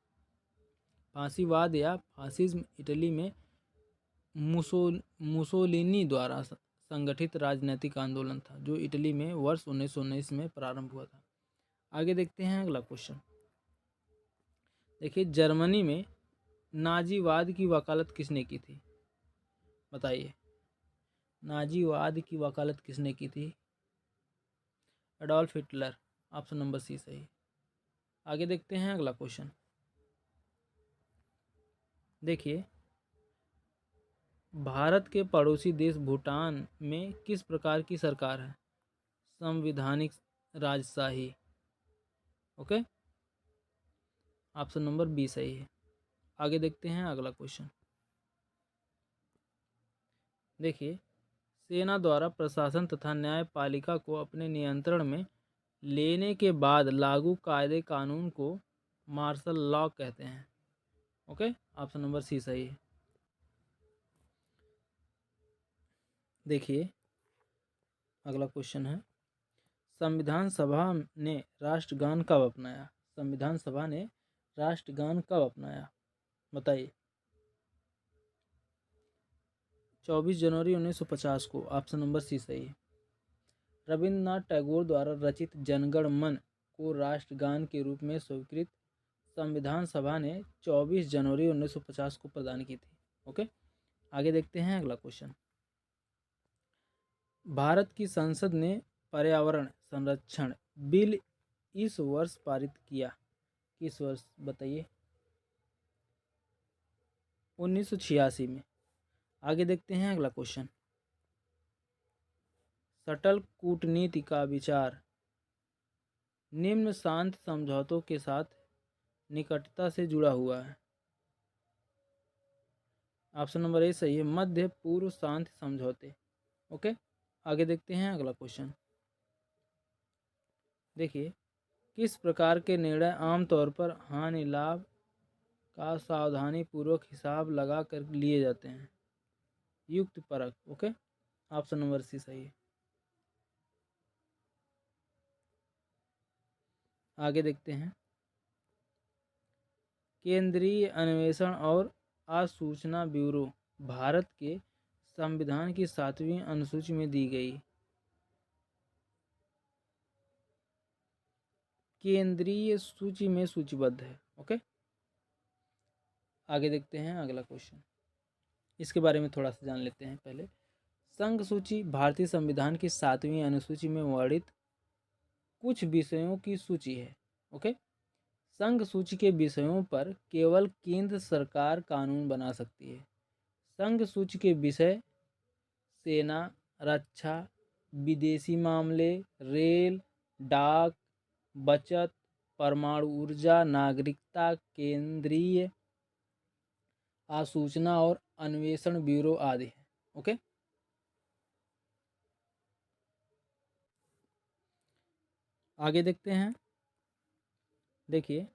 फांसीवाद या फासिज्म इटली में मुसोलिनी द्वारा संगठित राजनीतिक आंदोलन था जो इटली में वर्ष 1919 में प्रारंभ हुआ था। आगे देखते हैं अगला क्वेश्चन। देखिए, जर्मनी में नाजीवाद की वकालत किसने की थी? बताइए। नाजीवाद की वकालत किसने की थी? Adolf Hitler. Option number C सही। आगे देखते हैं अगला क्वेश्चन। देखिए, भारत के पड़ोसी देश भूटान में किस प्रकार की सरकार है? संवैधानिक राजशाही। ओके, ऑप्शन नंबर बी सही है। आगे देखते हैं अगला क्वेश्चन। देखिए, सेना द्वारा प्रशासन तथा न्यायपालिका को अपने नियंत्रण में लेने के बाद लागू कायदे कानून को मार्शल लॉ कहते हैं। ओके, ऑप्शन नंबर सी सही है। देखिए, अगला क्वेश्चन है, संविधान सभा ने राष्ट्रगान कब अपनाया? संविधान सभा ने राष्ट्रगान कब अपनाया? बताइए। 24 जनवरी 1950 को। ऑप्शन नंबर सी सही है। रविन्द्रनाथ टैगोर द्वारा रचित जनगण मन को राष्ट्रगान के रूप में स्वीकृत संविधान सभा ने 24 जनवरी 1950 को प्रदान की थी। ओके, आगे देखते हैं अगला क्वेश्चन। भारत की संसद ने पर्यावरण संरक्षण बिल इस वर्ष पारित किया। किस वर्ष? बताइए। 1986 में। आगे देखते हैं अगला क्वेश्चन। सटल कूटनीति का विचार निम्न शांत समझौतों के साथ निकटता से जुड़ा हुआ है। ऑप्शन नंबर ए सही है। मध्य पूर्व शांति समझौते। ओके, आगे देखते हैं अगला क्वेश्चन। देखिए, किस प्रकार के निर्णय आमतौर पर हानि लाभ का सावधानी पूर्वक हिसाब लगा कर लिए जाते हैं? युक्त परक। ओके, ऑप्शन नंबर सी सही है। आगे देखते हैं। केंद्रीय अन्वेषण और आसूचना ब्यूरो भारत के संविधान की 7वीं अनुसूची में दी गई। केंद्रीय सूची में सूचीबद्ध है। ओके, आगे देखते हैं अगला क्वेश्चन। इसके बारे में थोड़ा सा जान लेते हैं पहले। संघ सूची भारतीय संविधान की 7वीं अनुसूची में वर्णित कुछ विषयों की सूची है। ओके, संघ सूची के विषयों पर केवल केंद्र सरकार कानून बना सकती है। संघ सूची के विषय सेना, रक्षा, विदेशी मामले, रेल, डाक, बचत, परमाणु ऊर्जा, नागरिकता, केंद्रीय आसूचना और अन्वेषण ब्यूरो आदि है। ओके, आगे देखते हैं। देखिए,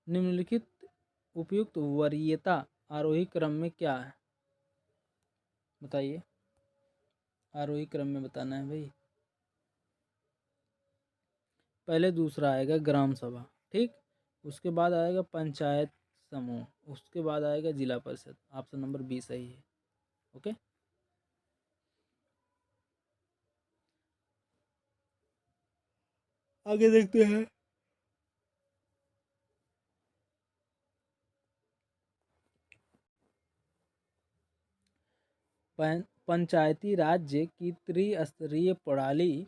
निम्नलिखित उपयुक्त वरीयता आरोही क्रम में क्या है? बताइए। आरोही क्रम में बताना है भाई। पहले दूसरा आएगा ग्राम सभा, ठीक। उसके बाद आएगा पंचायत समूह, उसके बाद आएगा जिला परिषद। ऑप्शन नंबर बी सही है। ओके, आगे देखते हैं। पंचायती राज्य की त्रिस्तरीय प्रणाली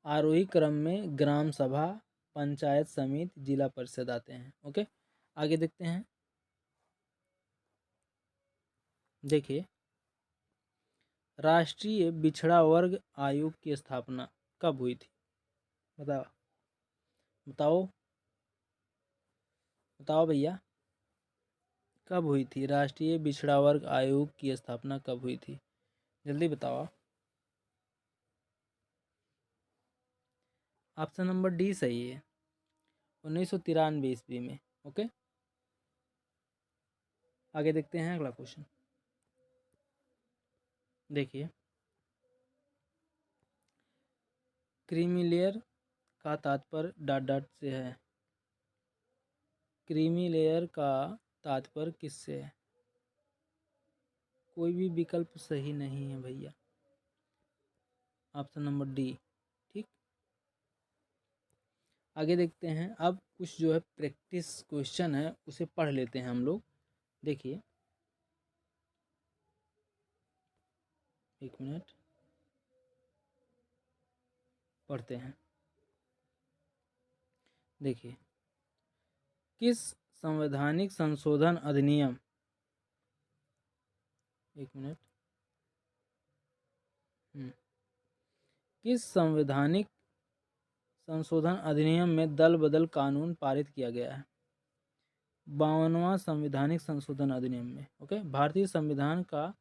आरोही क्रम में ग्राम सभा, पंचायत समिति, जिला परिषद आते हैं। ओके, आगे देखते हैं। देखिए, राष्ट्रीय पिछड़ा वर्ग आयोग की स्थापना कब हुई थी? बताओ बताओ बताओ भैया, कब हुई थी? राष्ट्रीय पिछड़ा वर्ग आयोग की स्थापना कब हुई थी? जल्दी बताओ। ऑप्शन नंबर डी सही है, 1993 ईस्वी में। ओके, आगे देखते हैं अगला क्वेश्चन। देखिए, क्रीमी लेयर का तात्पर्य डॉट डॉट से है। क्रीमी लेयर का तात्पर्य किससे है? कोई भी विकल्प सही नहीं है भैया। ऑप्शन नंबर डी, ठीक। आगे देखते हैं। अब कुछ जो है प्रैक्टिस क्वेश्चन है उसे पढ़ लेते हैं हम लोग। देखिए, एक मिनट पढ़ते हैं। देखिए, किस संवैधानिक संशोधन अधिनियम, एक मिनट, किस संवैधानिक संशोधन अधिनियम में दल बदल कानून पारित किया गया है? 52वां संवैधानिक संशोधन अधिनियम में। ओके, भारतीय संविधान का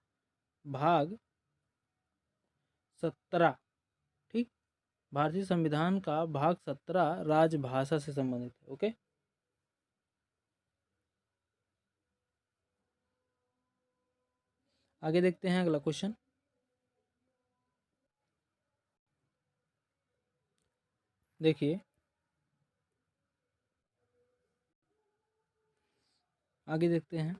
भाग 17, ठीक। भारतीय संविधान का भाग 17 राजभाषा से संबंधित है। ओके, आगे देखते हैं अगला क्वेश्चन। देखिए, आगे देखते हैं।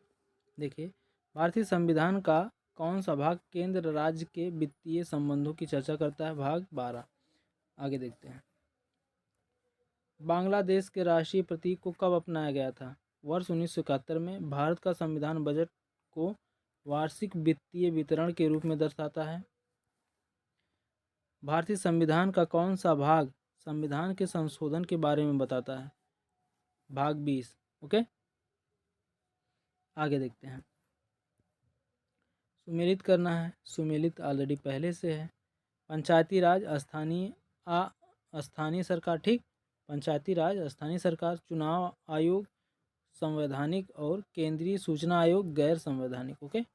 देखिए, भारतीय संविधान का कौन सा भाग केंद्र राज्य के वित्तीय संबंधों की चर्चा करता है? भाग 12। आगे देखते हैं। बांग्लादेश के राष्ट्रीय प्रतीक को कब अपनाया गया था? वर्ष 1971 में। भारत का संविधान बजट को वार्षिक वित्तीय वितरण के रूप में दर्शाता है। भारतीय संविधान का कौन सा भाग संविधान के संशोधन के बारे में बताता है? भाग 20। ओके, आगे देखते हैं। सुमेलित करना है, सुमेलित ऑलरेडी पहले से है। पंचायती राज स्थानीय सरकार, ठीक। पंचायती राज स्थानीय सरकार, चुनाव आयोग संवैधानिक और केंद्रीय सूचना आयोग गैर संवैधानिक। ओके,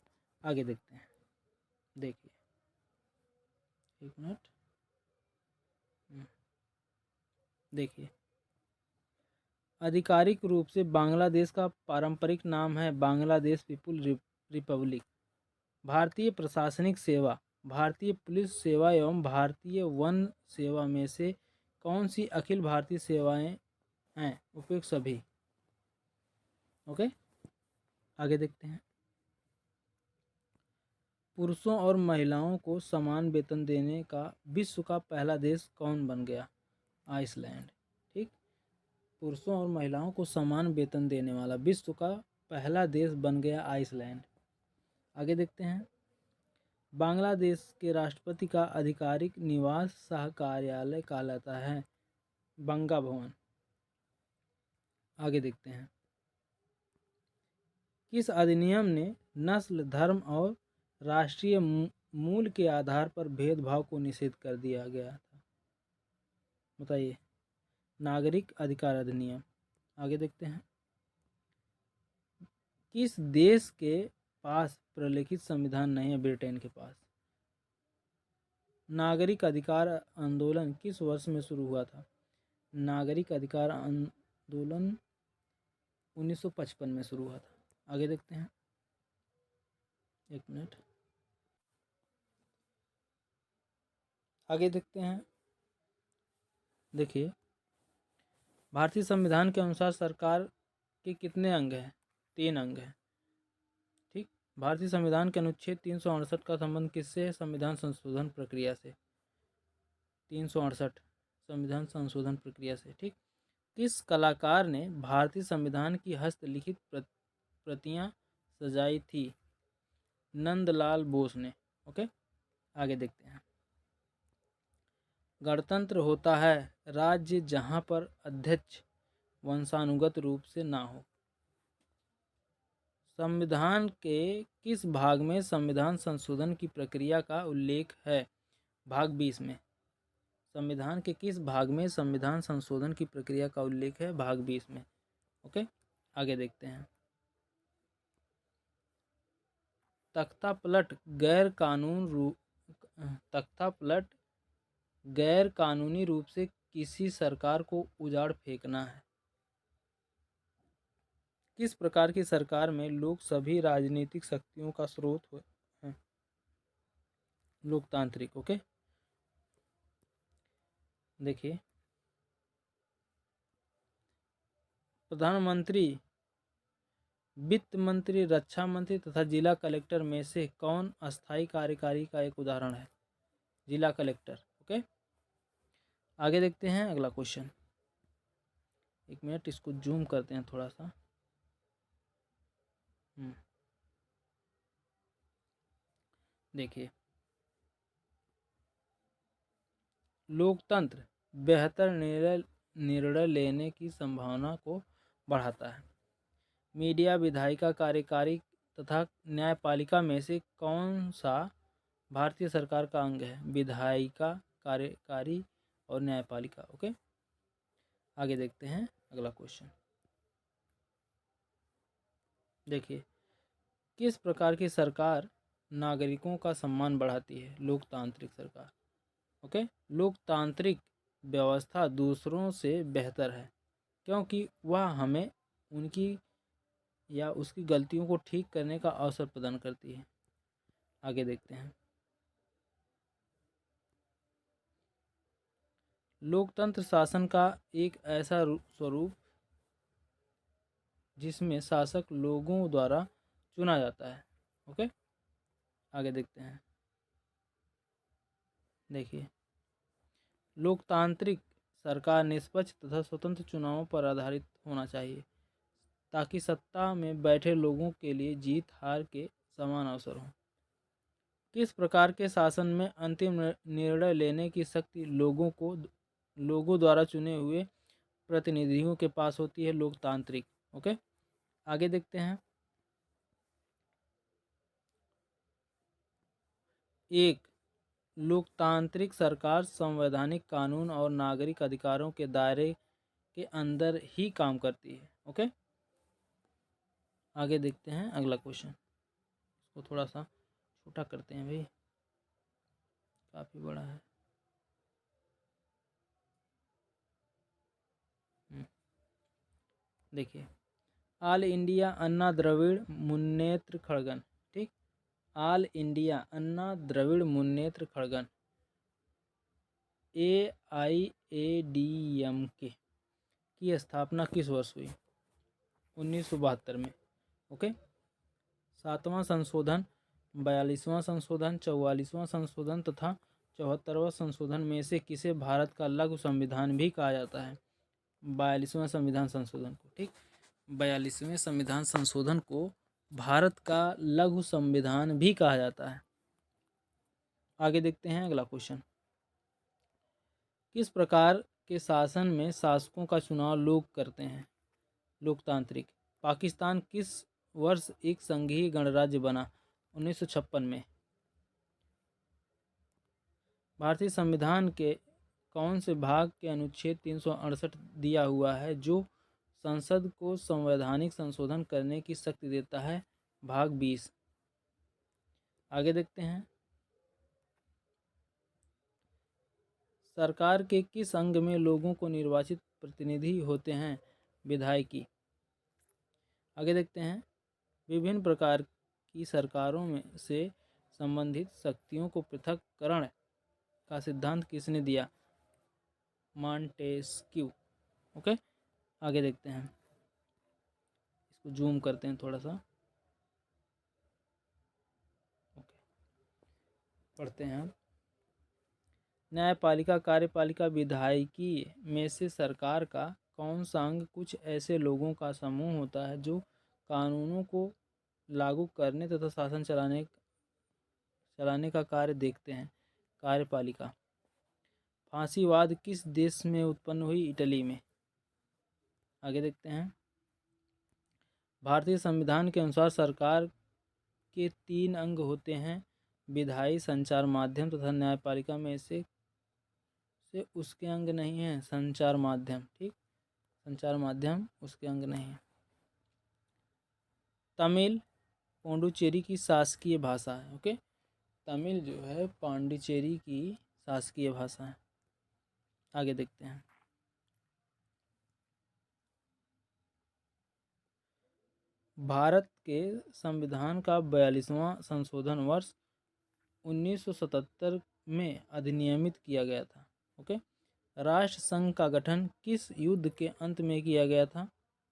आगे देखते हैं। देखिए, एक मिनट, देखिए, आधिकारिक रूप से बांग्लादेश का पारंपरिक नाम है बांग्लादेश पीपुल रिपब्लिक। भारतीय प्रशासनिक सेवा, भारतीय पुलिस सेवा एवं भारतीय वन सेवा में से कौन सी अखिल भारतीय सेवाएं हैं? उपयुक्त सभी। ओके, आगे देखते हैं। पुरुषों और महिलाओं को समान वेतन देने का विश्व का पहला देश कौन बन गया? आइसलैंड, ठीक। पुरुषों और महिलाओं को समान वेतन देने वाला विश्व का पहला देश बन गया आइसलैंड। आगे देखते हैं। बांग्लादेश के राष्ट्रपति का आधिकारिक निवास सह कार्यालय कहलाता है बंगा भवन। आगे देखते हैं। किस अधिनियम ने नस्ल, धर्म और राष्ट्रीय मूल के आधार पर भेदभाव को निषेध कर दिया गया था? बताइए। नागरिक अधिकार अधिनियम। आगे देखते हैं। किस देश के पास प्रलेखित संविधान नहीं है? ब्रिटेन के पास। नागरिक अधिकार आंदोलन किस वर्ष में शुरू हुआ था? नागरिक अधिकार आंदोलन 1955 में शुरू हुआ था। आगे देखते हैं। एक मिनट, आगे देखते हैं। देखिए, भारतीय संविधान के अनुसार सरकार के कितने अंग हैं? 3 अंग हैं। ठीक। भारतीय संविधान के अनुच्छेद 368 का संबंध किससे है? संविधान संशोधन प्रक्रिया से। 368 संविधान संशोधन प्रक्रिया से। ठीक। किस कलाकार ने भारतीय संविधान की हस्तलिखित प्रतियां सजाई थी? नंदलाल बोस ने। ओके, आगे देखते हैं। गणतंत्र होता है राज्य जहां पर अध्यक्ष वंशानुगत रूप से ना हो। संविधान के किस भाग में संविधान संशोधन की प्रक्रिया का उल्लेख है? भाग 20 में। संविधान के किस भाग में संविधान संशोधन की प्रक्रिया का उल्लेख है? भाग 20 में। ओके, आगे देखते हैं। तख्ता पलट गैर कानूनी रूप से किसी सरकार को उजाड़ फेंकना है। किस प्रकार की सरकार में लोग सभी राजनीतिक शक्तियों का स्रोत है? लोकतांत्रिक। ओके, देखिए, प्रधानमंत्री, वित्त मंत्री, रक्षा मंत्री तथा जिला कलेक्टर में से कौन अस्थायी कार्यकारी का एक उदाहरण है? जिला कलेक्टर। ओके, आगे देखते हैं अगला क्वेश्चन। 1 मिनट, इसको जूम करते हैं थोड़ा सा। देखिए, लोकतंत्र बेहतर निर्णय लेने की संभावना को बढ़ाता है। मीडिया, विधायिका, कार्यकारी तथा न्यायपालिका में से कौन सा भारतीय सरकार का अंग है? विधायिका, कार्यकारी और न्यायपालिका। ओके, आगे देखते हैं अगला क्वेश्चन। देखिए, किस प्रकार की सरकार नागरिकों का सम्मान बढ़ाती है? लोकतांत्रिक सरकार। ओके, लोकतांत्रिक व्यवस्था दूसरों से बेहतर है क्योंकि वह हमें उनकी या उसकी गलतियों को ठीक करने का अवसर प्रदान करती है। आगे देखते हैं। लोकतंत्र शासन का एक ऐसा स्वरूप जिसमें शासक लोगों द्वारा चुना जाता है। ओके, आगे देखते हैं। देखिए, लोकतांत्रिक सरकार निष्पक्ष तथा स्वतंत्र चुनावों पर आधारित होना चाहिए ताकि सत्ता में बैठे लोगों के लिए जीत हार के समान अवसर हो। किस प्रकार के शासन में अंतिम निर्णय लेने की शक्ति लोगों द्वारा चुने हुए प्रतिनिधियों के पास होती है? लोकतांत्रिक। ओके, आगे देखते हैं। एक लोकतांत्रिक सरकार संवैधानिक कानून और नागरिक अधिकारों के दायरे के अंदर ही काम करती है। ओके, आगे देखते हैं अगला क्वेश्चन। इसको थोड़ा सा छोटा करते हैं भाई, काफ़ी बड़ा है। देखिए, ऑल इंडिया अन्ना द्रविड़ मुन्नेत्र खड़गन। ठीक, ऑल इंडिया अन्ना द्रविड़ मुन्नेत्र खड़गन AIADMK की स्थापना किस वर्ष हुई? 1972 में। ओके, 7वां संशोधन, 42वां संशोधन, 44वां संशोधन तथा 74वां संशोधन में से किसे भारत का लघु संविधान भी कहा जाता है? 42वां संविधान संशोधन को। ठीक, 42वें संविधान संशोधन को भारत का लघु संविधान भी कहा जाता है। आगे देखते हैं अगला क्वेश्चन। किस प्रकार के शासन में शासकों का चुनाव लोग करते हैं? लोकतांत्रिक। पाकिस्तान किस वर्ष एक संघीय गणराज्य बना? 1956 में। भारतीय संविधान के कौन से भाग के अनुच्छेद 368 दिया हुआ है जो संसद को संवैधानिक संशोधन करने की शक्ति देता है? भाग 20। आगे देखते हैं। सरकार के किस अंग में लोगों को निर्वाचित प्रतिनिधि होते हैं? विधायिकी। आगे देखते हैं। विभिन्न प्रकार की सरकारों में से संबंधित शक्तियों को पृथक्करण का सिद्धांत किसने दिया? मॉन्टेस्क्यू। ओके, आगे देखते हैं, इसको जूम करते हैं थोड़ा सा। ओके, पढ़ते हैं हम। न्यायपालिका, कार्यपालिका, विधायिकी में से सरकार का कौन सा अंग कुछ ऐसे लोगों का समूह होता है जो कानूनों को लागू करने तथा शासन चलाने का कार्य देखते हैं? कार्यपालिका। फांसीवाद किस देश में उत्पन्न हुई? इटली में। आगे देखते हैं। भारतीय संविधान के अनुसार सरकार के 3 अंग होते हैं, विधायी, संचार माध्यम तथा न्यायपालिका में से उसके अंग नहीं है संचार माध्यम। ठीक, संचार माध्यम उसके अंग नहीं है। तमिल पांडुचेरी की शासकीय भाषा है। ओके, तमिल जो है पांडिचेरी की शासकीय भाषा है। आगे देखते हैं। भारत के संविधान का 42वां संशोधन वर्ष 1977 में अधिनियमित किया गया था। ओके, राष्ट्र संघ का गठन किस युद्ध के अंत में किया गया था?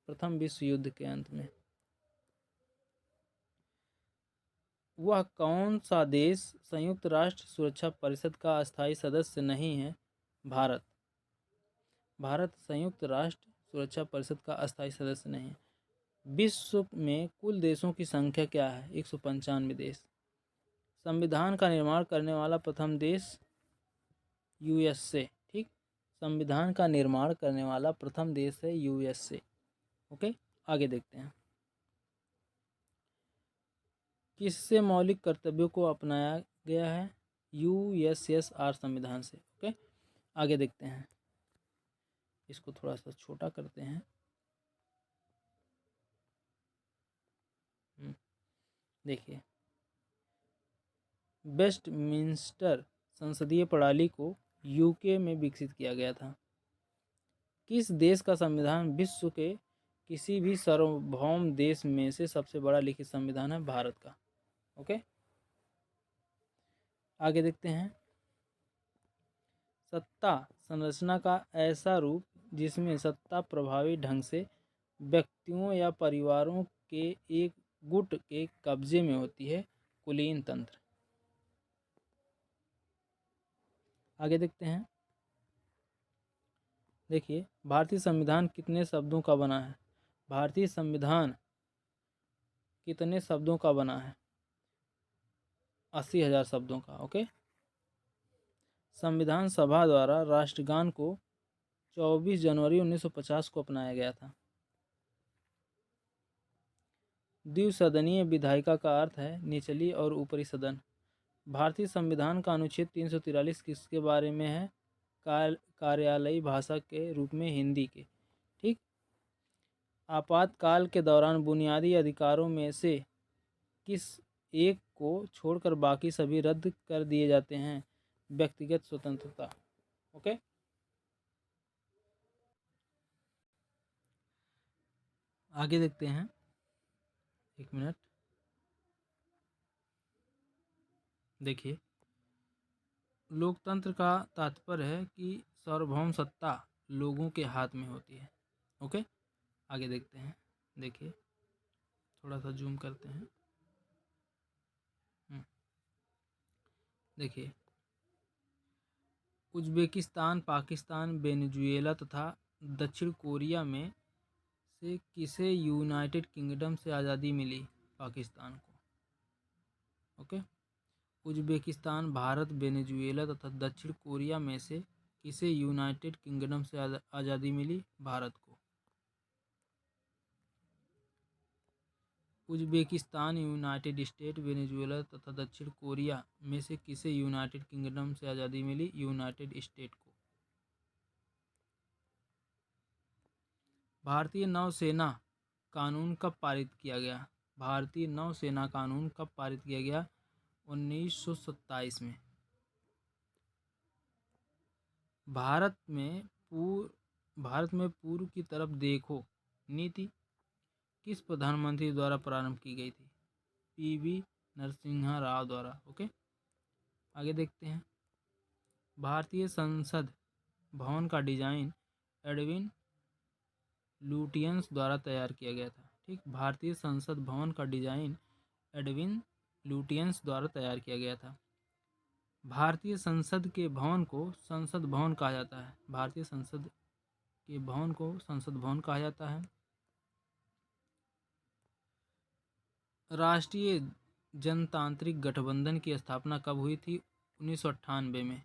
प्रथम विश्व युद्ध के अंत में। वह कौन सा देश संयुक्त राष्ट्र सुरक्षा परिषद का अस्थायी सदस्य नहीं है? भारत। भारत संयुक्त राष्ट्र सुरक्षा परिषद का अस्थायी सदस्य नहीं है। विश्व में कुल देशों की संख्या क्या है? 195 देश। संविधान का निर्माण करने वाला प्रथम देश? यूएसए। ठीक, संविधान का निर्माण करने वाला प्रथम देश है यूएसए। ओके, आगे देखते हैं। किससे मौलिक कर्तव्यों को अपनाया गया है? यूएसएसआर संविधान से। ओके, आगे देखते हैं। इसको थोड़ा सा छोटा करते हैं। देखिए, वेस्टमिंस्टर संसदीय प्रणाली को यूके में विकसित किया गया था। किस देश का संविधान विश्व के किसी भी सार्वभौम देश में से सबसे बड़ा लिखित संविधान है? भारत का। ओके, आगे देखते हैं। सत्ता संरचना का ऐसा रूप जिसमें सत्ता प्रभावी ढंग से व्यक्तियों या परिवारों के एक गुट के कब्जे में होती है? कुलीन तंत्र। आगे देखते हैं। देखिए, भारतीय संविधान कितने शब्दों का बना है? भारतीय संविधान कितने शब्दों का बना है? 80,000 शब्दों का। ओके, संविधान सभा द्वारा राष्ट्रगान को 24 जनवरी 1950 को अपनाया गया था। द्विसदनीय विधायिका का अर्थ है निचली और ऊपरी सदन। भारतीय संविधान का अनुच्छेद 343 किसके बारे में है? कार्यालयी भाषा के रूप में हिंदी के। ठीक, आपातकाल के दौरान बुनियादी अधिकारों में से किस एक को छोड़कर बाकी सभी रद्द कर दिए जाते हैं? व्यक्तिगत स्वतंत्रता। ओके, आगे देखते हैं। एक मिनट, देखिए, लोकतंत्र का तात्पर्य है कि सार्वभौम सत्ता लोगों के हाथ में होती है। ओके, आगे देखते हैं। देखिए, थोड़ा सा जूम करते हैं। देखिए, उज्बेकिस्तान, पाकिस्तान, वेनेजुएला तथा दक्षिण कोरिया में से किसे यूनाइटेड किंगडम से आज़ादी मिली? पाकिस्तान को। ओके, उज्बेकिस्तान, भारत, वेनेजुएला तथा दक्षिण कोरिया में से किसे यूनाइटेड किंगडम से आज़ादी मिली? भारत को। उज्बेकिस्तान, यूनाइटेड स्टेट, वेनेजुएला तथा दक्षिण कोरिया में से किसे यूनाइटेड किंगडम से आज़ादी मिली? यूनाइटेड स्टेट को। भारतीय नौसेना कानून कब पारित किया गया? भारतीय नौसेना कानून कब पारित किया गया? 1927 में। भारत में पूर्व की तरफ देखो नीति किस प्रधानमंत्री द्वारा प्रारंभ की गई थी? पीवी नरसिम्हा राव द्वारा। ओके, आगे देखते हैं। भारतीय संसद भवन का डिजाइन एडविन लुटियंस द्वारा तैयार किया गया था। ठीक, भारतीय संसद भवन का डिजाइन एडविन लुटियंस द्वारा तैयार किया गया था। भारतीय संसद के भवन को संसद भवन कहा जाता है। भारतीय संसद के भवन को संसद भवन कहा जाता है। राष्ट्रीय जनतांत्रिक गठबंधन की स्थापना कब हुई थी? 1998 में।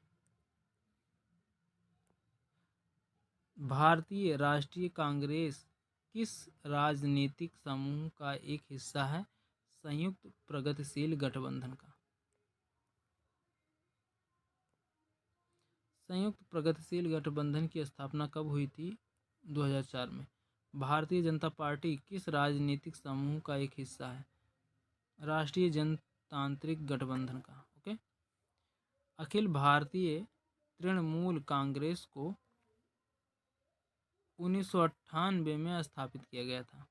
भारतीय राष्ट्रीय कांग्रेस किस राजनीतिक समूह का एक हिस्सा है? संयुक्त प्रगतिशील गठबंधन का। संयुक्त प्रगतिशील गठबंधन की स्थापना कब हुई थी? 2004 में। भारतीय जनता पार्टी किस राजनीतिक समूह का एक हिस्सा है? राष्ट्रीय जनतांत्रिक गठबंधन का। ओके। अखिल भारतीय तृणमूल कांग्रेस को 1998 में स्थापित किया गया था।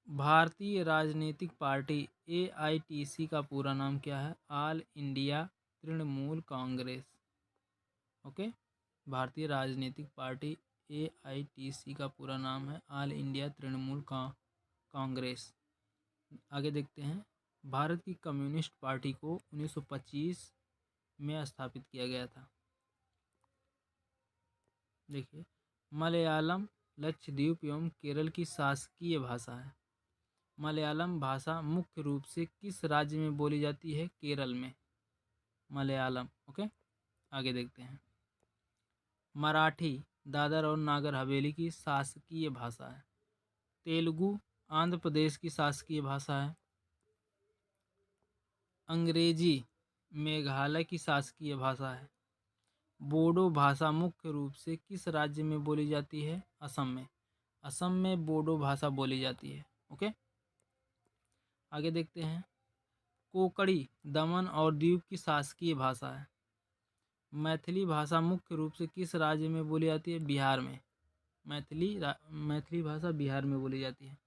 भारतीय राजनीतिक पार्टी AITC का पूरा नाम क्या है? All India Trinamool Congress. Okay. भारतीय राजनीतिक पार्टी AITC का पूरा नाम है ऑल इंडिया तृणमूल कांग्रेस। आगे देखते हैं। भारत की कम्युनिस्ट पार्टी को 1925 में स्थापित किया गया था। देखिए, मलयालम लक्षद्वीप एवं केरल की शासकीय भाषा है। मलयालम भाषा मुख्य रूप से किस राज्य में बोली जाती है? केरल में। मलयालम। ओके। आगे देखते हैं। मराठी दादर और नागर हवेली की शासकीय भाषा है। तेलुगु आंध्र प्रदेश की शासकीय भाषा है। अंग्रेजी मेघालय की शासकीय भाषा है। बोडो भाषा मुख्य रूप से किस राज्य में बोली जाती है? असम में। असम में बोडो भाषा बोली जाती है। ओके। आगे देखते हैं। कोंकणी दमन और दीव की शासकीय भाषा है। मैथिली भाषा मुख्य रूप से किस राज्य में बोली जाती है? बिहार में। मैथिली भाषा बिहार में बोली जाती है।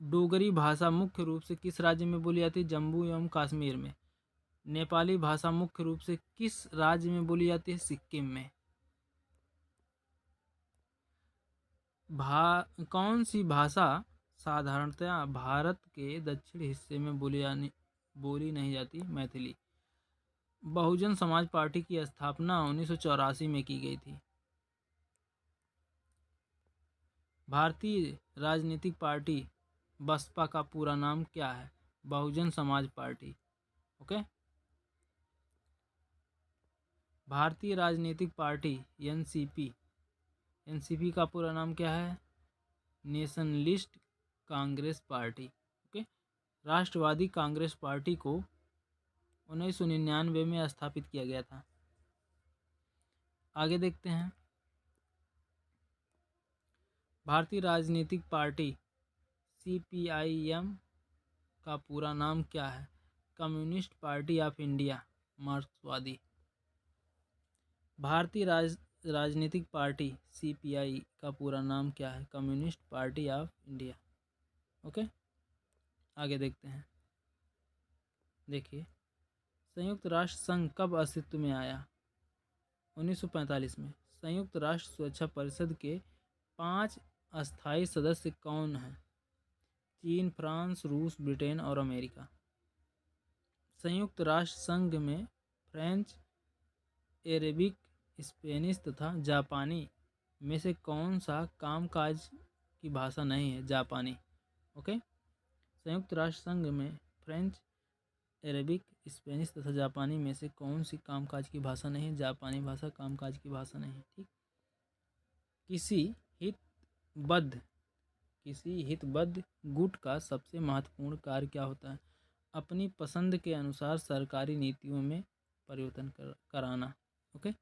डोगरी भाषा मुख्य रूप से किस राज्य में बोली जाती है? जम्मू एवं कश्मीर में। नेपाली भाषा मुख्य रूप से किस राज्य में बोली जाती है? सिक्किम में। कौन सी भाषा साधारणतया भारत के दक्षिण हिस्से में बोली नहीं जाती? मैथिली। बहुजन समाज पार्टी की स्थापना 1984 में की गई थी। भारतीय राजनीतिक पार्टी बसपा का पूरा नाम क्या है? बहुजन समाज पार्टी। ओके। भारतीय राजनीतिक पार्टी एनसीपी का पूरा नाम क्या है? Nationalist Congress party. ओके। राष्ट्रवादी कांग्रेस पार्टी को 1999 में स्थापित किया गया था। आगे देखते हैं। भारतीय राजनीतिक पार्टी CPIM का पूरा नाम क्या है? कम्युनिस्ट पार्टी ऑफ इंडिया मार्क्सवादी। भारतीय राजनीतिक पार्टी CPI का पूरा नाम क्या है? Communist party of India. Okay. आगे देखते हैं। देखिए, संयुक्त राष्ट्र संघ कब अस्तित्व में आया? 1945 में। संयुक्त राष्ट्र सुरक्षा परिषद के 5 अस्थायी सदस्य कौन हैं? चीन, फ्रांस, रूस, ब्रिटेन और अमेरिका। संयुक्त राष्ट्र संघ में फ्रेंच, अरेबिक, स्पेनिश तथा जापानी में से कौन सा कामकाज की भाषा नहीं है? जापानी। ओके। संयुक्त राष्ट्र संघ में फ्रेंच, अरेबिक, स्पेनिश तथा जापानी में से कौन सी कामकाज की भाषा नहीं है? जापानी भाषा कामकाज की भाषा नहीं है। ठीक। किसी हितबद्ध गुट का सबसे महत्वपूर्ण कार्य क्या होता है? अपनी पसंद के अनुसार सरकारी नीतियों में परिवर्तन कराना। ओके।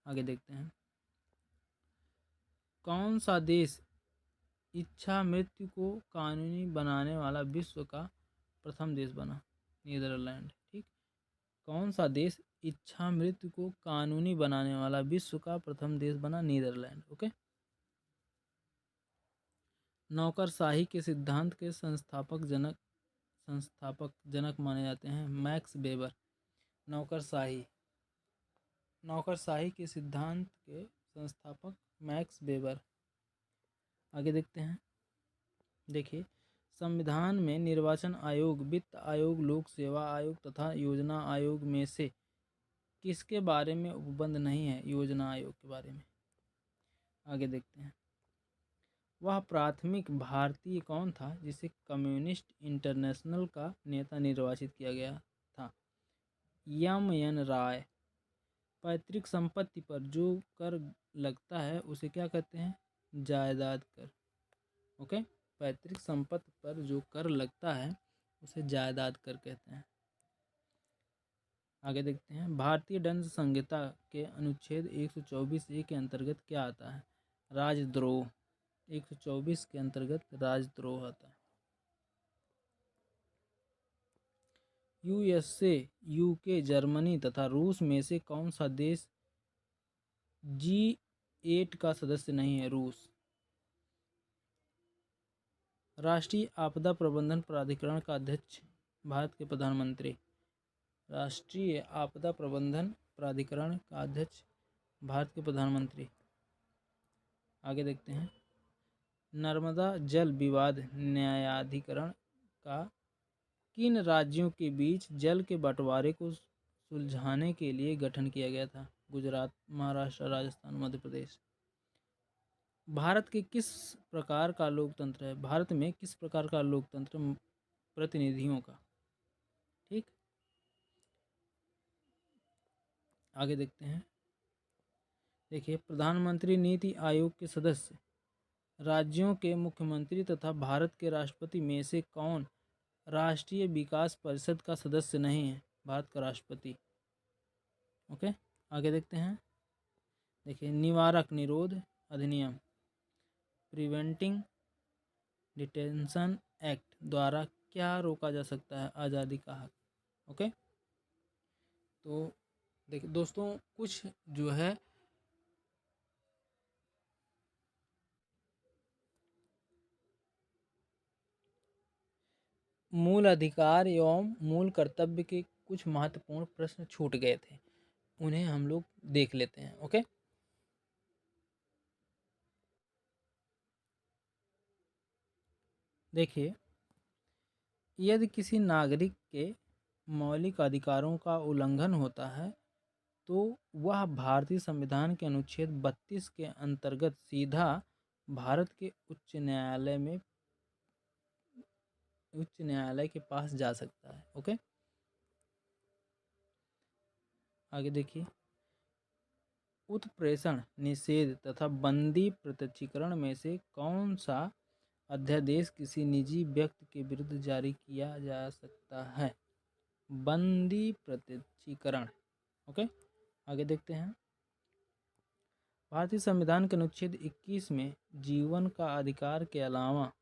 आगे देखते हैं। कौन सा देश इच्छा मृत्यु को कानूनी बनाने वाला विश्व का प्रथम देश बना? नीदरलैंड। ठीक। कौन सा देश इच्छा मृत्यु को कानूनी बनाने वाला विश्व का प्रथम देश बना? नीदरलैंड। ओके। नौकरशाही के सिद्धांत के संस्थापक जनक माने जाते हैं मैक्स वेबर। नौकरशाही नौकरशाही के सिद्धांत के संस्थापक मैक्स वेबर। आगे देखते हैं। देखिए, संविधान में निर्वाचन आयोग, वित्त आयोग, लोक सेवा आयोग तथा योजना आयोग में से किसके बारे में उपबंध नहीं है? योजना आयोग के बारे में। आगे देखते हैं। वह प्राथमिक भारतीय कौन था जिसे कम्युनिस्ट इंटरनेशनल का नेता निर्वाचित किया गया था? एम.एन. राय। पैतृक संपत्ति पर जो कर लगता है उसे क्या कहते हैं? जायदाद कर। ओके, पैतृक संपत्ति पर जो कर लगता है उसे जायदाद कर कहते हैं। आगे देखते हैं। भारतीय दंड संहिता के अनुच्छेद 124A के अंतर्गत क्या आता है? राजद्रोह। 124 के अंतर्गत राजद्रोह आता है। यूएसए, यूके, जर्मनी तथा रूस में से कौन सा देश G8 का सदस्य नहीं है? रूस। राष्ट्रीय आपदा प्रबंधन प्राधिकरण का अध्यक्ष भारत के प्रधानमंत्री। राष्ट्रीय आपदा प्रबंधन प्राधिकरण का अध्यक्ष भारत के प्रधानमंत्री। आगे देखते हैं। नर्मदा जल विवाद न्यायाधिकरण का किन राज्यों के बीच जल के बंटवारे को सुलझाने के लिए गठन किया गया था? गुजरात, महाराष्ट्र, राजस्थान, मध्य प्रदेश। भारत के किस प्रकार का लोकतंत्र है? भारत में किस प्रकार का लोकतंत्र? प्रतिनिधियों का। ठीक, आगे देखते हैं। देखिए, प्रधानमंत्री नीति आयोग के सदस्य राज्यों के मुख्यमंत्री तथा भारत के राष्ट्रपति में से कौन राष्ट्रीय विकास परिषद का सदस्य नहीं है? भारत का राष्ट्रपति। ओके, आगे देखते हैं। देखिए, निवारक निरोध अधिनियम, प्रिवेंटिंग डिटेंशन एक्ट द्वारा क्या रोका जा सकता है? आज़ादी का हक। ओके, तो देखिए दोस्तों, कुछ जो है मूल अधिकार एवं मूल कर्तव्य के कुछ महत्वपूर्ण प्रश्न छूट गए थे, उन्हें हम लोग देख लेते हैं। ओके, देखिए, यदि किसी नागरिक के मौलिक अधिकारों का उल्लंघन होता है तो वह भारतीय संविधान के अनुच्छेद 32 के अंतर्गत सीधा भारत के उच्च न्यायालय के पास जा सकता है। ओके, आगे देखिए। उत्प्रेषण निषेध तथा बंदी प्रत्यक्षीकरण में से कौन सा अध्यादेश किसी निजी व्यक्ति के विरुद्ध जारी किया जा सकता है? बंदी प्रत्यक्षीकरण। ओके, आगे देखते हैं। भारतीय संविधान के अनुच्छेद 21 में जीवन का अधिकार के अलावा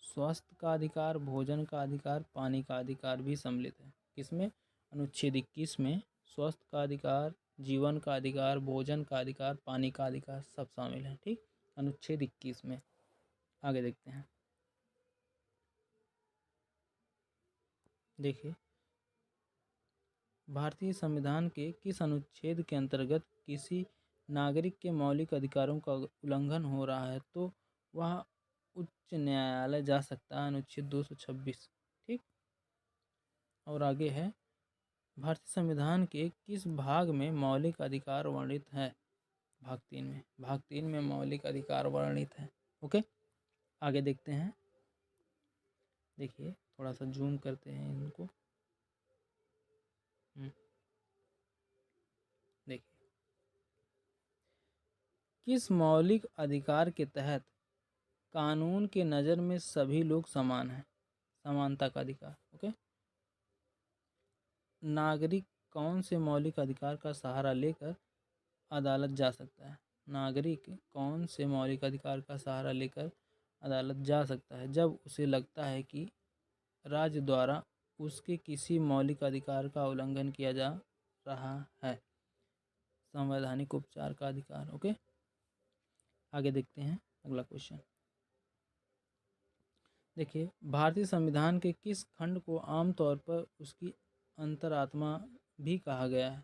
स्वास्थ्य का अधिकार, भोजन का अधिकार, पानी का अधिकार भी सम्मिलित है। किसमें? अनुच्छेद 21 में स्वास्थ्य का अधिकार, जीवन का अधिकार, भोजन का अधिकार, पानी का अधिकार सब शामिल है। ठीक, अनुच्छेद 21 में। आगे देखते हैं। देखिए, भारतीय संविधान के किस अनुच्छेद के अंतर्गत किसी नागरिक के मौलिक अधिकारों का उल्लंघन हो रहा है तो वह उच्च न्यायालय जा सकता है? अनुच्छेद 226। ठीक, और आगे है। भारतीय संविधान के किस भाग में मौलिक अधिकार वर्णित है? भाग 3 में। भाग 3 में मौलिक अधिकार वर्णित है। ओके, आगे देखते हैं। देखिए, थोड़ा सा जूम करते हैं इनको। देखिए, किस मौलिक अधिकार के तहत कानून के नज़र में सभी लोग समान हैं? समानता का अधिकार। ओके, नागरिक कौन से मौलिक अधिकार का सहारा लेकर अदालत जा सकता है? नागरिक कौन से मौलिक अधिकार का सहारा लेकर अदालत जा सकता है? जब उसे लगता है कि राज्य द्वारा उसके किसी मौलिक अधिकार का उल्लंघन किया जा रहा है। संवैधानिक उपचार का अधिकार। ओके, आगे देखते हैं अगला क्वेश्चन। देखिए, भारतीय संविधान के किस खंड को आमतौर पर उसकी अंतरात्मा भी कहा गया है?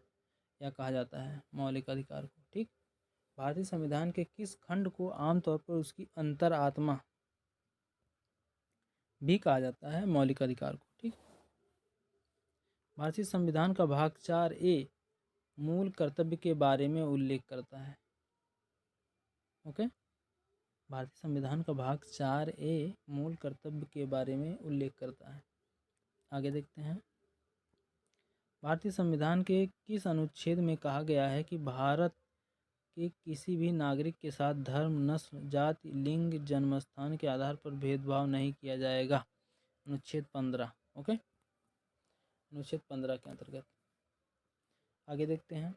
या कहा जाता है मौलिक अधिकार को। ठीक, भारतीय संविधान के किस खंड को आमतौर पर उसकी अंतरात्मा भी कहा जाता है मौलिक अधिकार को। ठीक, भारतीय संविधान का भाग 4A मूल कर्तव्य के बारे में उल्लेख करता है। ओके, भारतीय संविधान का भाग 4A मूल कर्तव्य के बारे में उल्लेख करता है। आगे देखते हैं, भारतीय संविधान के किस अनुच्छेद में कहा गया है कि भारत के किसी भी नागरिक के साथ धर्म, नस्ल, जाति, लिंग, जन्मस्थान के आधार पर भेदभाव नहीं किया जाएगा? अनुच्छेद 15। ओके, अनुच्छेद 15 के अंतर्गत। आगे देखते हैं,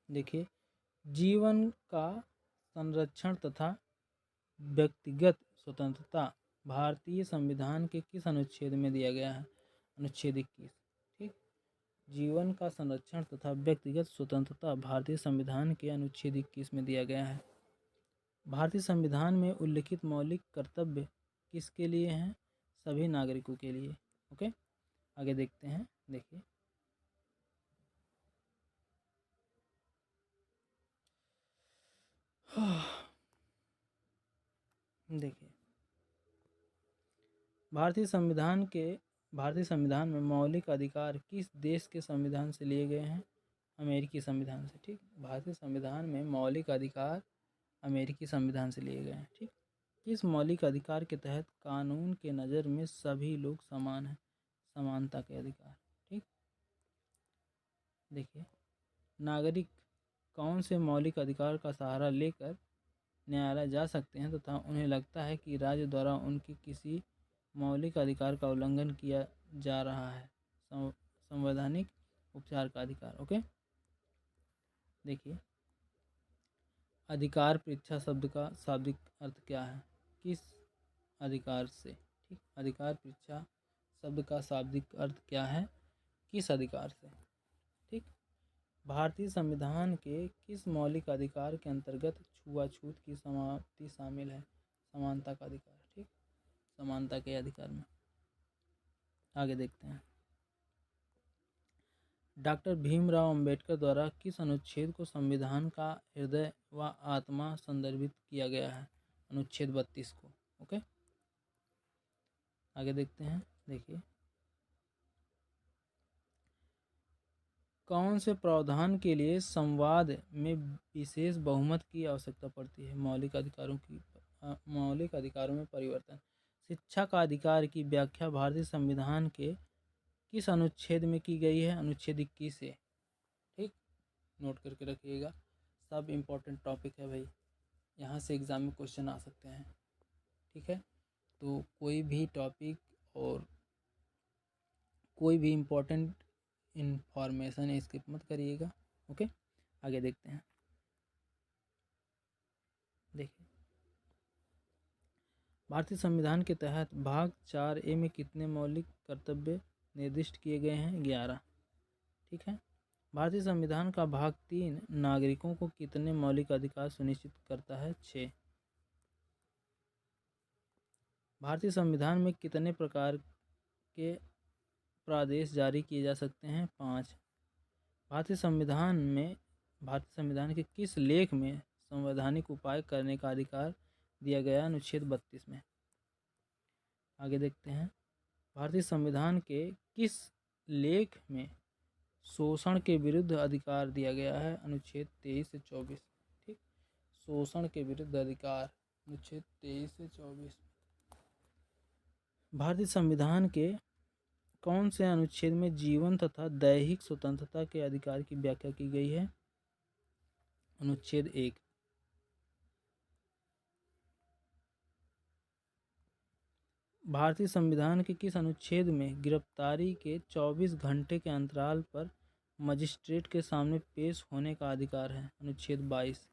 देखिए, जीवन का संरक्षण तथा व्यक्तिगत स्वतंत्रता भारतीय संविधान के किस अनुच्छेद में दिया गया है? अनुच्छेद 21। ठीक, जीवन का संरक्षण तथा व्यक्तिगत स्वतंत्रता भारतीय संविधान के अनुच्छेद 21 में दिया गया है। भारतीय संविधान में उल्लिखित मौलिक कर्तव्य किसके लिए हैं? सभी नागरिकों के लिए। ओके, आगे देखते हैं, देखिए, देखिए, भारतीय संविधान में मौलिक अधिकार किस देश के संविधान से लिए गए हैं? अमेरिकी संविधान से। ठीक, भारतीय संविधान में मौलिक अधिकार अमेरिकी संविधान से लिए गए हैं। ठीक, किस मौलिक अधिकार के तहत कानून के नज़र में सभी लोग समान हैं? समानता के अधिकार। ठीक, देखिए, नागरिक कौन से मौलिक अधिकार का सहारा लेकर न्यायालय जा सकते हैं तथा उन्हें लगता है कि राज्य द्वारा उनके किसी मौलिक अधिकार का उल्लंघन किया जा रहा है? संवैधानिक उपचार का अधिकार। ओके, देखिए, अधिकार परीक्षा शब्द का शाब्दिक अर्थ क्या है? किस अधिकार से? ठीक, अधिकार परीक्षा शब्द का शाब्दिक अर्थ क्या है? किस अधिकार से? ठीक, भारतीय संविधान के किस मौलिक अधिकार के अंतर्गत छुआछूत की समाप्ति शामिल है? समानता का अधिकार। ठीक, समानता के अधिकार में। आगे देखते हैं, डॉक्टर भीमराव अंबेडकर द्वारा किस अनुच्छेद को संविधान का हृदय व आत्मा संदर्भित किया गया है? अनुच्छेद 32 को। ओके, आगे देखते हैं, देखिए, कौन से प्रावधान के लिए संवाद में विशेष बहुमत की आवश्यकता पड़ती है? मौलिक अधिकारों में परिवर्तन। शिक्षा का अधिकार की व्याख्या भारतीय संविधान के किस अनुच्छेद में की गई है? अनुच्छेद 21 से। ठीक, नोट करके रखिएगा, सब इम्पोर्टेंट टॉपिक है भाई, यहाँ से एग्ज़ाम में क्वेश्चन आ सकते हैं। ठीक है, तो कोई भी टॉपिक और कोई भी इम्पोर्टेंट इंफॉर्मेशन स्किप मत करिएगा। ओके, आगे देखते हैं, देखिए, भारतीय संविधान के तहत भाग 4A में कितने मौलिक कर्तव्य निर्दिष्ट किए गए हैं? 11। ठीक है, भारतीय संविधान का भाग 3 नागरिकों को कितने मौलिक अधिकार सुनिश्चित करता है? 6। भारतीय संविधान में कितने प्रकार के प्रादेश जारी किए जा सकते हैं? 5। भारतीय संविधान के किस लेख में संवैधानिक उपाय करने का अधिकार दिया गया? अनुच्छेद 32 में। आगे देखते हैं, भारतीय संविधान के किस लेख में शोषण के विरुद्ध अधिकार दिया गया है? अनुच्छेद 23 से 24। ठीक, शोषण के विरुद्ध अधिकार अनुच्छेद 23 से 24। भारतीय संविधान के कौन से अनुच्छेद में जीवन तथा दैहिक स्वतंत्रता के अधिकार की व्याख्या की गई है? अनुच्छेद 1। भारतीय संविधान के किस अनुच्छेद में गिरफ्तारी के 24 घंटे के अंतराल पर मजिस्ट्रेट के सामने पेश होने का अधिकार है? अनुच्छेद 22।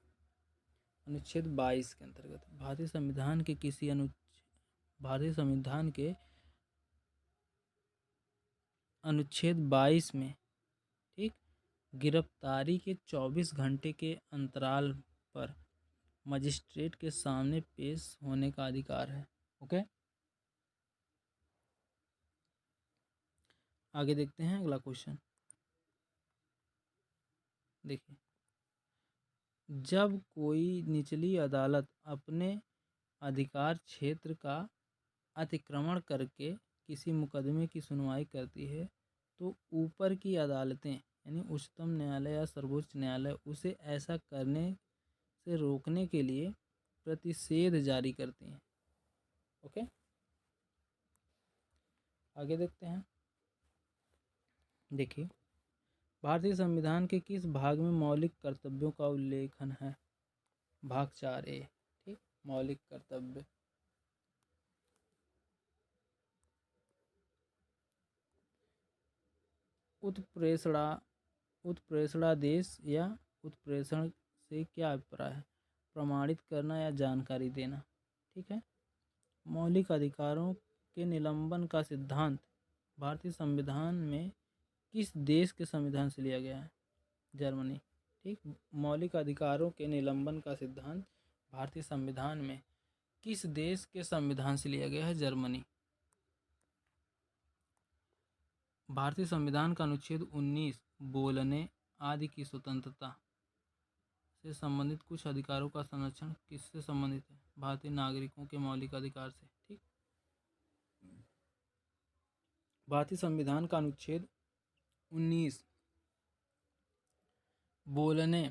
अनुच्छेद 22 के अंतर्गत भारतीय संविधान के अनुच्छेद 22 में, ठीक, गिरफ्तारी के 24 घंटे के अंतराल पर मजिस्ट्रेट के सामने पेश होने का अधिकार है। ओके, आगे देखते हैं अगला क्वेश्चन। देखिए, जब कोई निचली अदालत अपने अधिकार क्षेत्र का अतिक्रमण करके किसी मुकदमे की सुनवाई करती है तो ऊपर की अदालतें यानी उच्चतम न्यायालय या सर्वोच्च न्यायालय उसे ऐसा करने से रोकने के लिए प्रतिषेध जारी करती हैं। ओके, आगे देखते हैं। देखिए, भारतीय संविधान के किस भाग में मौलिक कर्तव्यों का उल्लेखन है? भाग 4A, ठीक, मौलिक कर्तव्य। उत्प्रेषणादेश या उत्प्रेषण से क्या अभिप्राय है? प्रमाणित करना या जानकारी देना, ठीक है। मौलिक अधिकारों के निलंबन का सिद्धांत भारतीय संविधान में किस देश के संविधान से लिया गया है? जर्मनी, ठीक। मौलिक अधिकारों के निलंबन का सिद्धांत भारतीय संविधान में किस देश के संविधान से लिया गया है? जर्मनी। भारतीय संविधान का अनुच्छेद 19 बोलने आदि की स्वतंत्रता से संबंधित कुछ अधिकारों का संरक्षण किससे संबंधित है? भारतीय नागरिकों के मौलिक अधिकार से, ठीक। भारतीय संविधान का अनुच्छेद 19 बोलने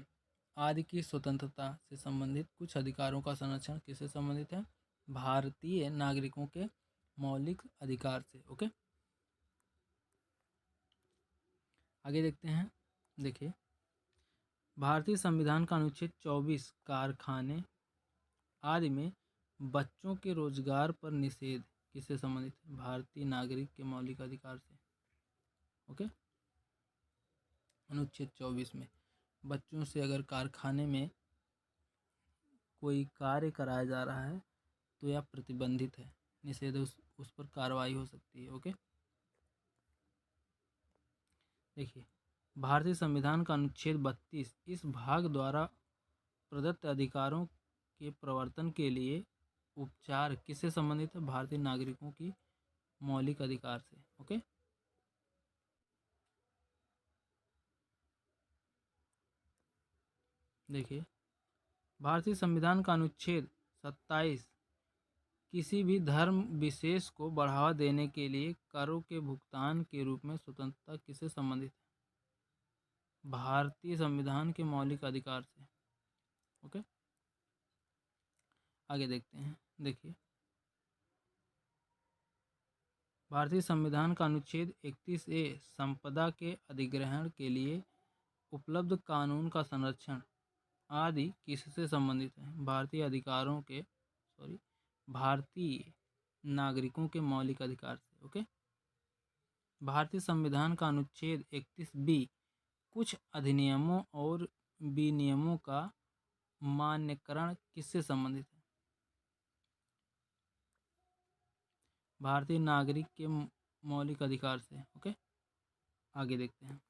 आदि की स्वतंत्रता से संबंधित कुछ अधिकारों का संरक्षण किससे संबंधित है? भारतीय नागरिकों के मौलिक अधिकार से। ओके, आगे देखते हैं। देखिए, भारतीय संविधान का अनुच्छेद 24 कारखाने आदि में बच्चों के रोजगार पर निषेध किससे संबंधित है? भारतीय नागरिक के मौलिक अधिकार से। ओके, अनुच्छेद 24 में बच्चों से अगर कारखाने में कोई कार्य कराया जा रहा है तो यह प्रतिबंधित है, निषेध, उस पर कार्रवाई हो सकती है। ओके, देखिए, भारतीय संविधान का अनुच्छेद 32 इस भाग द्वारा प्रदत्त अधिकारों के प्रवर्तन के लिए उपचार किससे संबंधित है? भारतीय नागरिकों की मौलिक अधिकार से। ओके, देखिए, भारतीय संविधान का अनुच्छेद 27 किसी भी धर्म विशेष को बढ़ावा देने के लिए करों के भुगतान के रूप में स्वतंत्रता किससे संबंधित है? भारतीय संविधान के मौलिक अधिकार से। ओके, आगे देखते हैं। देखिए, भारतीय संविधान का अनुच्छेद 31A संपदा के अधिग्रहण के लिए उपलब्ध कानून का संरक्षण आदि किससे संबंधित है? भारतीय नागरिकों के मौलिक अधिकार से। ओके, भारतीय संविधान का अनुच्छेद 31B कुछ अधिनियमों और विनियमों का मान्यकरण किससे संबंधित है? भारतीय नागरिक के मौलिक अधिकार से। ओके, आगे देखते हैं।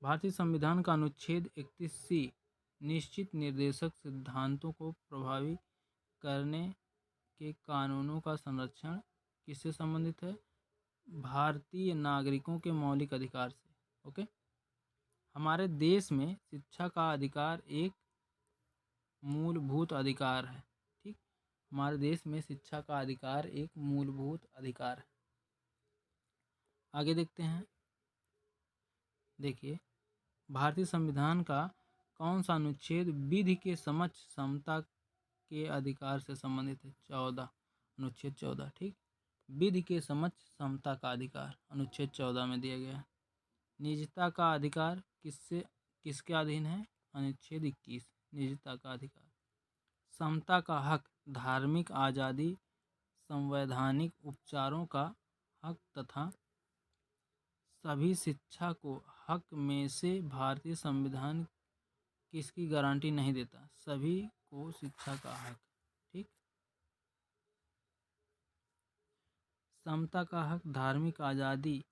भारतीय संविधान का अनुच्छेद 31C निश्चित निर्देशक सिद्धांतों को प्रभावी करने के कानूनों का संरक्षण किससे संबंधित है? भारतीय नागरिकों के मौलिक अधिकार से। ओके, हमारे देश में शिक्षा का अधिकार एक मूलभूत अधिकार है, ठीक। हमारे देश में शिक्षा का अधिकार एक मूलभूत अधिकार है। आगे देखते हैं। देखिए, भारतीय संविधान का कौन सा अनुच्छेद विधि के समक्ष समता के अधिकार से संबंधित है? 14, अनुच्छेद 14, ठीक। विधि के समक्ष समता का अधिकार अनुच्छेद 14 में दिया गया है। निजता का अधिकार किसके अधीन है? अनुच्छेद 21, निजता का अधिकार। समता का हक, धार्मिक आज़ादी, संवैधानिक उपचारों का हक तथा सभी शिक्षा को हक में से भारतीय संविधान किसकी गारंटी नहीं देता? सभी को शिक्षा का हक, ठीक। समता का हक, धार्मिक आज़ादी,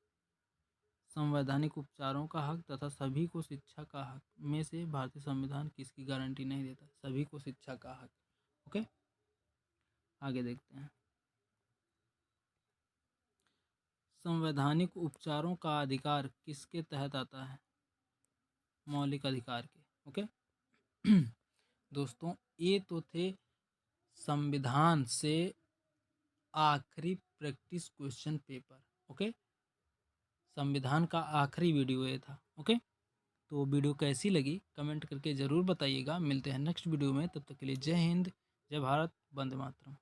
संवैधानिक उपचारों का हक तथा सभी को शिक्षा का हक में से भारतीय संविधान किसकी गारंटी नहीं देता? सभी को शिक्षा का हक। ओके, आगे देखते हैं। संवैधानिक उपचारों का अधिकार किसके तहत आता है? मौलिक अधिकार के। ओके दोस्तों, ये तो थे संविधान से आखिरी प्रैक्टिस क्वेश्चन पेपर। ओके, संविधान का आखिरी वीडियो ये था। ओके, तो वीडियो कैसी लगी कमेंट करके ज़रूर बताइएगा। मिलते हैं नेक्स्ट वीडियो में, तब तक के लिए जय हिंद, जय भारत, वंदे मातरम।